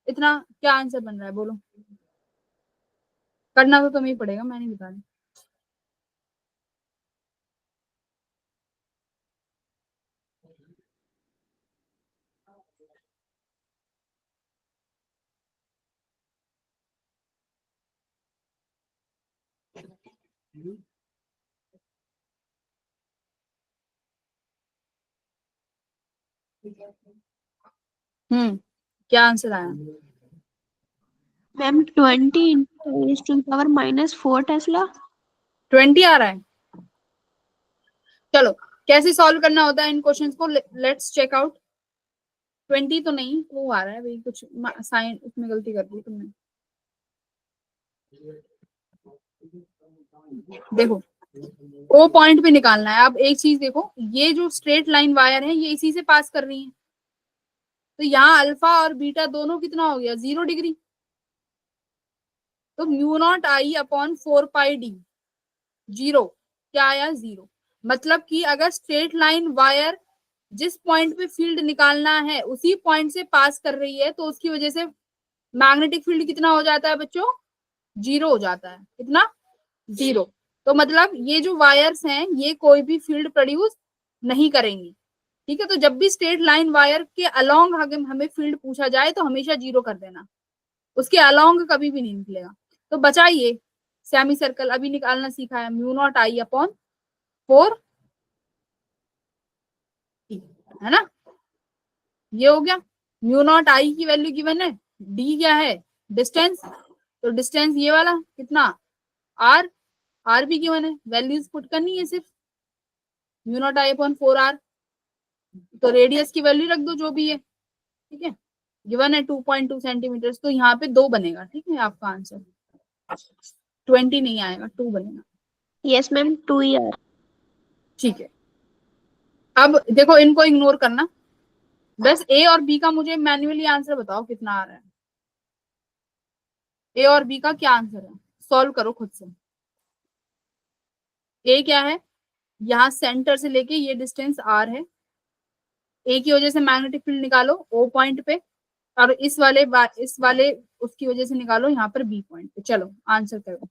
इतना क्या आंसर बन रहा है बोलो? करना तो तुम्हें ही पड़ेगा, मैं नहीं बता रही। क्या आंसर आया? Ma'am 20 × 10⁻⁴ Tesla. 20 आ रहा है? चलो, कैसे सॉल्व करना होता है इन क्वेश्चंस को, लेट्स चेक आउट। 20 तो नहीं, वो आ रहा है भाई, कुछ साइन उसमें गलती कर दी तुमने। देखो, ओ पॉइंट पे निकालना है। अब एक चीज देखो, ये जो स्ट्रेट लाइन वायर है ये इसी से पास कर रही है, तो यहाँ अल्फा और बीटा दोनों कितना हो गया, 0 डिग्री। तो μ0I/4πd, 0, क्या आया, 0। मतलब कि अगर स्ट्रेट लाइन वायर जिस पॉइंट पे फील्ड निकालना है उसी पॉइंट से पास कर रही है, तो उसकी वजह से मैग्नेटिक फील्ड कितना हो जाता है बच्चों, 0 हो जाता है। कितना, 0। तो मतलब ये जो वायर्स हैं ये कोई भी फील्ड प्रोड्यूस नहीं करेंगी। ठीक है, तो जब भी स्ट्रेट लाइन वायर के अलोंग हमें फील्ड पूछा जाए तो हमेशा 0 कर देना, उसके अलोंग कभी भी नहीं निकलेगा। तो बचा ये सेमी सर्कल अभी निकालना सीखा है, μ0I/4, है ना। ये हो गया, μ0I की वैल्यू गिवन है, डी क्या है, डिस्टेंस। तो डिस्टेंस ये वाला कितना, आर, आर भी गिवन है, वैल्यूज पुट करनी है सिर्फ, μ0I/4r। तो रेडियस की वैल्यू रख दो जो भी है, ठीक है। गिवन है 2.2 सेंटीमीटर, तो यहाँ पे 2 बनेगा। ठीक है, आपका आंसर 20 नहीं आएगा, 2 बनेगा। Yes ma'am 2 ER। ठीक है, अब देखो इनको इग्नोर करना, बस ए और बी का मुझे मैन्युअली आंसर बताओ कितना आ रहा है। ए और बी का क्या आंसर है, सॉल्व करो खुद से। ए क्या है, यहाँ सेंटर से लेके ये डिस्टेंस आर है, ए की वजह से मैग्नेटिक फील्ड निकालो ओ पॉइंट पे, और इस वाले उसकी वजह से निकालो यहाँ पर बी पॉइंट पे। चलो आंसर करो।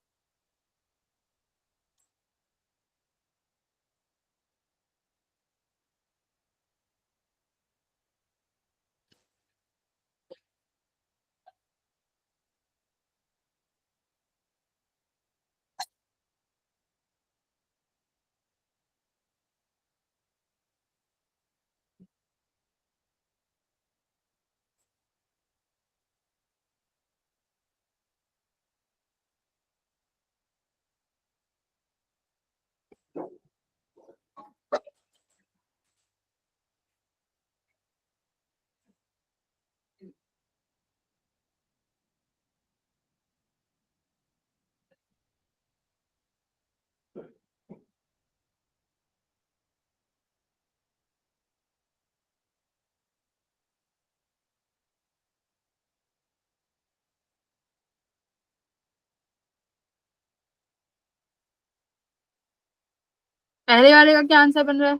पहले वाले का क्या आंसर बन रहा है,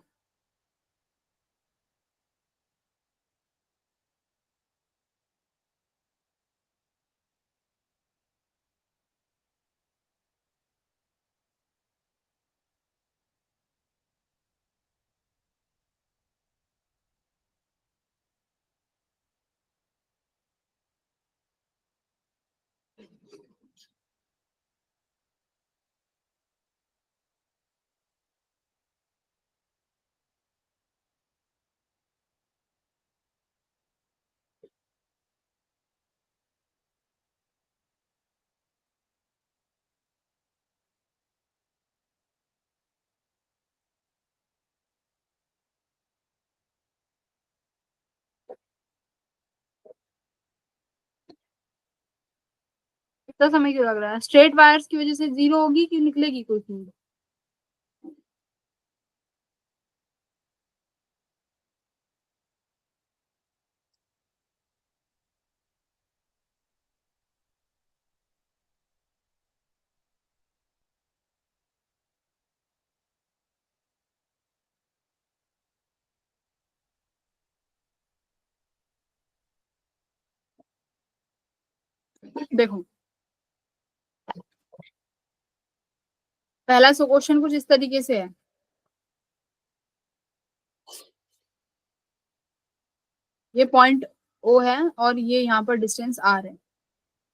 इतना समय क्यों लग रहा है, स्ट्रेट वायर्स की वजह से 0 होगी कि निकलेगी कोई फील्ड। देखो पहला क्वेश्चन कुछ इस तरीके से है, ये पॉइंट ओ है और ये यहाँ पर डिस्टेंस आर है,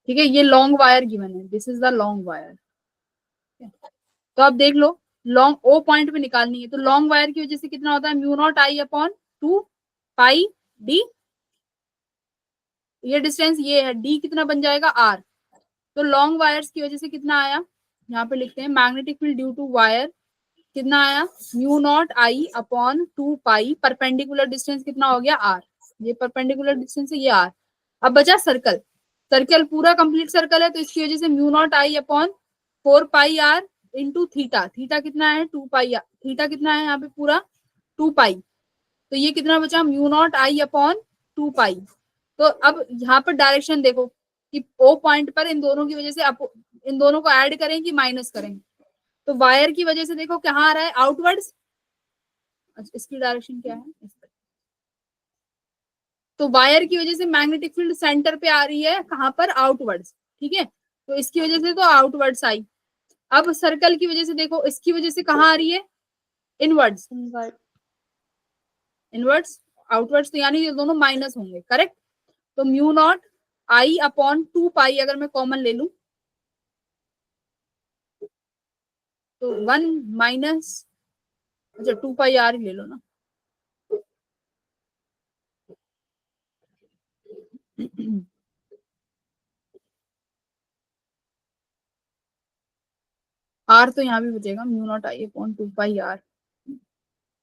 ठीक है। ये लॉन्ग वायर गिवन है, this is the long wire. तो आप देख लो लॉन्ग ओ पॉइंट पे निकालनी है, तो लॉन्ग वायर की वजह से कितना होता है, mu naught I upon 2 pi D. ये डिस्टेंस ये है, डी कितना बन जाएगा आर। तो लॉन्ग वायर्स की वजह से कितना आया, यहाँ पे लिखते हैं magnetic field due to wire कितना आया, mu naught I upon 2 pi, perpendicular distance कितना हो गया आर, ये परपेंडिकुलर डिस्टेंस है ये आर। अब बचा सर्कल, सर्कल पूरा कंप्लीट सर्कल है, तो इसकी वजह से mu naught I upon 4 pi R into theta, theta कितना है 2 पाई, थीटा कितना है यहाँ पे पूरा 2 पाई, तो ये कितना बचा म्यू नॉट आई अपॉन 2 पाई। तो अब यहाँ पर डायरेक्शन देखो कि ओ पॉइंट पर इन दोनों की वजह से इन दोनों को ऐड करें कि माइनस करें, तो वायर की वजह से देखो कहाँ आ रहा है आउटवर्ड्स, इसकी डायरेक्शन क्या है इस पर। तो वायर की वजह से मैग्नेटिक फील्ड सेंटर पे आ रही है, कहाँ पर आउटवर्ड्स, ठीक है। तो इसकी वजह से तो आउटवर्ड्स आई। अब सर्कल की वजह से देखो इसकी वजह से कहाँ आ रही है इनवर्ड्स, इनवर्ड्स आउटवर्ड्स, तो यानी ये दोनों माइनस होंगे, करेक्ट। तो म्यू नॉट आई अपॉन 2 पाई अगर मैं कॉमन ले लूं तो 1 माइनस, अच्छा 2 पाई आर ही ले लो ना, आर तो यहाँ भी बचेगा, mu naught I upon 2 pi R.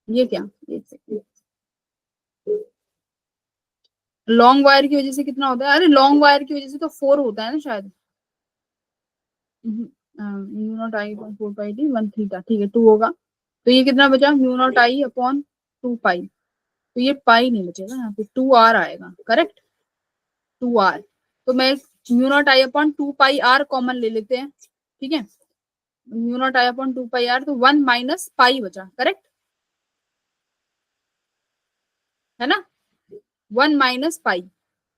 ये क्या, ये लॉन्ग वायर की वजह से कितना होता है, अरे लॉन्ग वायर की वजह से तो 4 होता है ना शायद, mu naught I upon 4 pi D 1 theta, ठीक है 2 होगा। तो ये कितना बचा म्यू नॉट आई अपॉन 2 पाई, तो ये पाई नहीं बचेगा, यहाँ पे 2 आर आएगा, करेक्ट 2 आर। तो मैं mu naught I upon 2 pi R common ले लेते हैं, ठीक है, mu naught I upon 2 pi R, तो 1 माइनस पाई बचा, करेक्ट है ना, 1 माइनस पाई।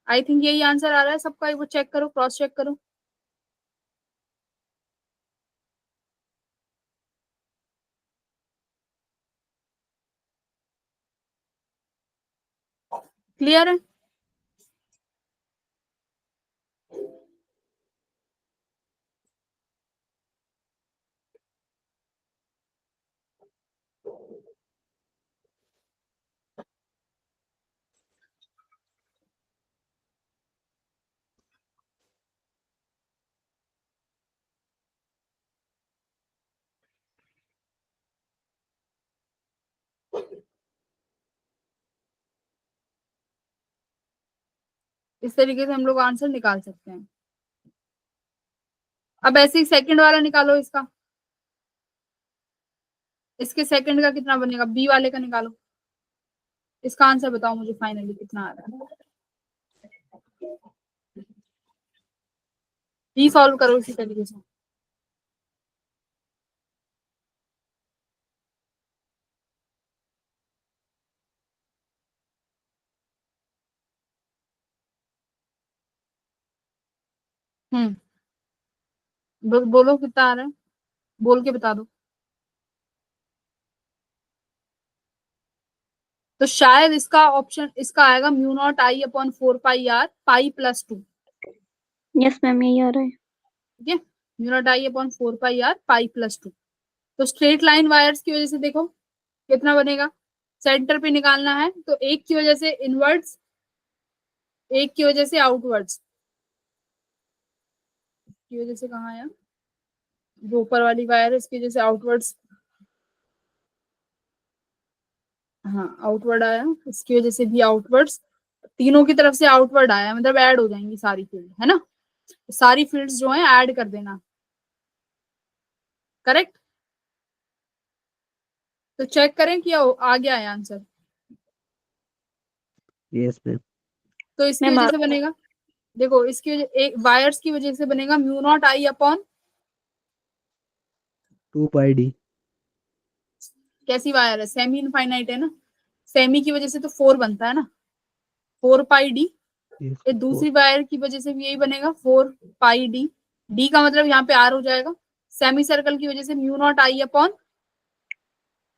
आई थिंक यही आंसर आ रहा है सबका, एक बार चेक करो, क्रॉस चेक करो। क्लियर है, इस तरीके से हम लोग आंसर निकाल सकते हैं। अब ऐसे ही सेकंड वाला निकालो इसका, इसके सेकंड का कितना बनेगा, बी वाले का निकालो, इसका आंसर बताओ मुझे फाइनली कितना आ रहा है, बी सॉल्व करो इसी तरीके से। हम्म, बोलो कितना आ रहा है, बोल के बता दो। तो शायद इसका ऑप्शन इसका आएगा mu naught I upon 4 pi R pi plus 2, yes ma'am यही आ रहा है। ठीक है, mu naught I upon 4 pi R pi plus 2। तो स्ट्रेट लाइन वायर्स की वजह से देखो कितना बनेगा, सेंटर पे निकालना है, तो एक की वजह से इनवर्ड्स, एक की वजह से आउटवर्ड्स, की वजह से कहाँ आया, जो ऊपर वाली वायर है इसकी वजह से आउटवर्ड्स, हाँ आउटवर्ड आया, इसकी वजह से भी आउटवर्ड्स, तीनों की तरफ से आउटवर्ड आया, मतलब ऐड हो जाएंगी सारी फील्ड, है ना, तो सारी फील्ड्स जो है ऐड कर देना, करेक्ट। तो चेक करें कि आ गया है आंसर। Yes ma'am. तो इसकी मैम वजह से बनेगा, देखो इसकी वजह एक वायर्स की वजह से बनेगा mu naught I upon, 2 pi D. कैसी वायर है, सेमी इनफाइनाइट है ना, सेमी की वजह से तो 4 बनता है ना, 4 पाई डी Yes, ये दूसरी वायर की वजह से भी यही बनेगा 4 पाई डी। डी का मतलब यहाँ पे आर हो जाएगा। सेमी सर्कल की वजह से mu naught I upon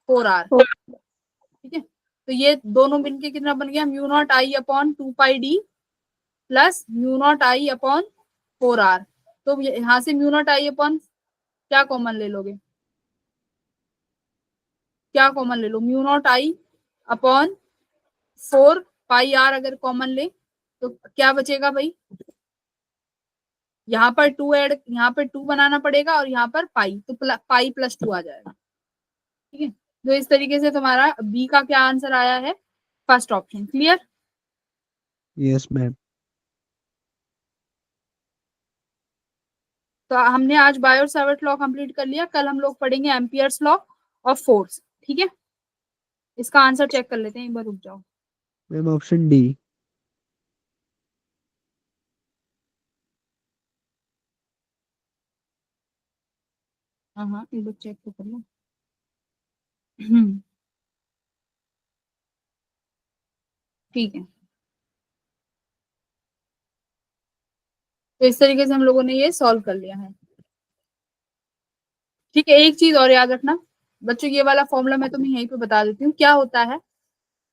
4 R. ठीक है, तो ये दोनों मिलके कितना बन गया, mu naught I upon 2 pi D plus mu naught I upon 4 R. तो यहाँ से म्यू नॉट आई अपॉन क्या कॉमन ले लोगे, क्या कॉमन ले लो, mu naught I upon 4 pi R अगर कॉमन ले तो क्या बचेगा भाई, यहाँ पर 2 ऐड, यहाँ पर 2 बनाना पड़ेगा और यहाँ पर पाई, तो पाई प्लस 2 आ जाएगा। ठीक है, तो इस तरीके से तुम्हारा बी का क्या आंसर आया है, first option. Clear? yes ma'am. तो हमने आज बायो सावर्ट लॉ कंप्लीट कर लिया, कल हम लोग पढ़ेंगे एम्पियर्स लॉ ऑफ फोर्स। ठीक है, इसका आंसर चेक कर लेते हैं, एक बार रुक जाओ। Ma'am option D. हाँ हाँ, एक बार चेक तो कर लो। ठीक है, तो इस तरीके से हम लोगों ने ये सॉल्व कर लिया है। ठीक है, एक चीज और याद रखना बच्चों, ये वाला फॉर्मूला मैं तुम्हें यहीं पे बता देती हूँ क्या होता है,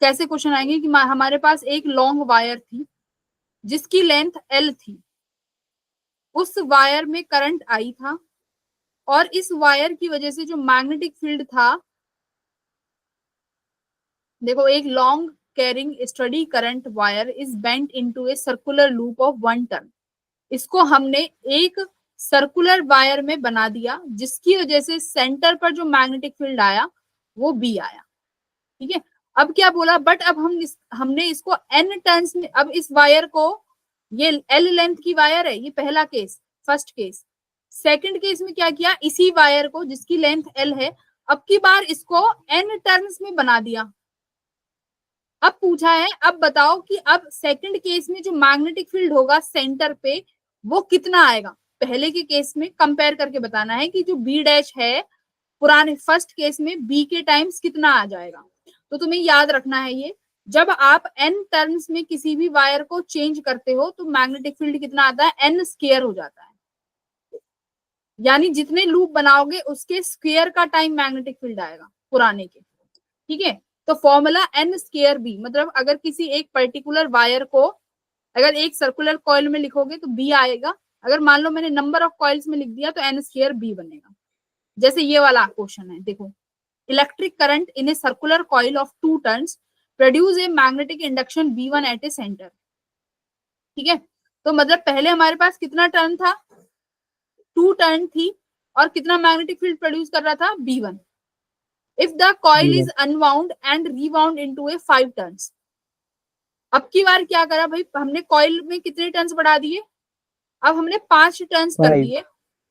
कैसे क्वेश्चन आएंगे कि हमारे पास एक लॉन्ग वायर थी जिसकी लेंथ एल थी, उस वायर में करंट आई था और इस वायर की वजह से जो मैग्नेटिक फील्ड था, देखो एक long carrying study current wire is bent into a circular loop of 1 turn. इसको हमने एक सर्कुलर वायर में बना दिया जिसकी वजह से सेंटर पर जो मैग्नेटिक फील्ड आया वो बी आया। ठीक है, अब क्या बोला, बट अब हमने इसको एन टर्न्स में, अब इस वायर को, ये एल लेंथ की वायर है, ये पहला case, first case. Second case में क्या किया, इसी वायर को जिसकी लेंथ एल है, अब की बार इसको एन टर्न्स में बना दिया। अब पूछा है, अब बताओ कि अब सेकंड केस में जो मैग्नेटिक फील्ड होगा सेंटर पे वो कितना आएगा। पहले के केस में कंपेयर करके बताना है कि जो बी डैश है पुराने फर्स्ट केस में बी के टाइम्स कितना आ जाएगा। तो तुम्हें याद रखना है ये, जब आप एन टर्म्स में किसी भी वायर को चेंज करते हो तो मैग्नेटिक फील्ड कितना आता है, एन स्क्वायर हो जाता है। यानी जितने लूप बनाओगे उसके स्क्वायर का टाइम मैग्नेटिक फील्ड आएगा पुराने के। ठीक है, तो फॉर्मूला एन स्क्वायर बी, मतलब अगर किसी एक पर्टिकुलर वायर को अगर एक सर्कुलर कॉइल में लिखोगे तो बी आएगा, अगर मान लो मैंने नंबर ऑफ कॉइल्स में लिख दिया तो एन स्क्वायर बी बनेगा। जैसे ये वाला क्वेश्चन है, देखो, electric current in a circular coil of 2 turns produce a magnetic induction B1 at a centre. ठीक है, तो मतलब पहले हमारे पास कितना टर्न था, 2 टर्न थी और कितना मैग्नेटिक फील्ड प्रोड्यूस कर रहा था, B1। If the coil is unwound and rewound into a 5 turns. अब की बार क्या करा भाई, हमने कॉइल में कितने टर्न्स बढ़ा दिए, अब हमने 5 टर्न्स कर दिए।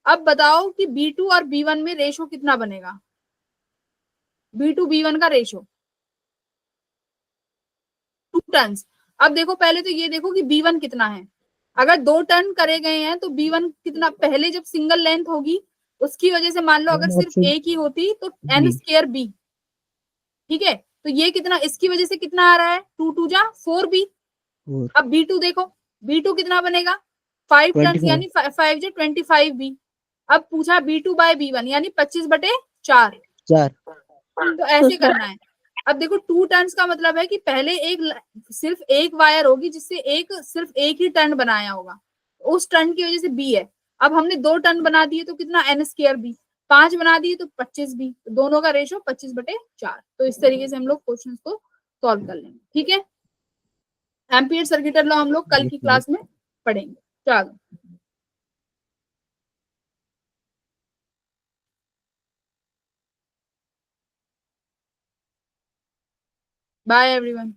अब बताओ कि B2 और B1 में रेशो कितना बनेगा, B2 B1 का रेशो 2 टर्न्स। अब देखो पहले तो ये देखो कि B1 कितना है, अगर 2 टर्न करे गए हैं तो B1 कितना, पहले जब सिंगल लेंथ होगी उसकी वजह से मान लो अगर सिर्फ एक ही होती तो एन स्क्वायर बी। ठीक है, तो ये कितना, इसकी वजह से कितना आ रहा है, 2 2 जा 4B। अब B2 देखो, B2 कितना बनेगा, 5 टर्न यानी 5 जो 25B। अब पूछा B2 बाय B1 यानी 25/4। तो ऐसे करना है। अब देखो 2 टर्न्स का मतलब है कि पहले सिर्फ एक वायर होगी जिससे सिर्फ एक ही टर्न बनाया होगा, उस टर्न की वजह से बी है। अब हमने 2 टर्न बना दिए तो कितना, एन स्क्वायर बी। 5 बना दिए तो 25B, तो दोनों का रेशो 25/4। तो इस तरीके से हम लोग क्वेश्चन को सॉल्व कर लेंगे। ठीक है, एम्पियर सर्किट लॉ हम लोग कल की क्लास में पढ़ेंगे। चलो, बाय एवरीवन।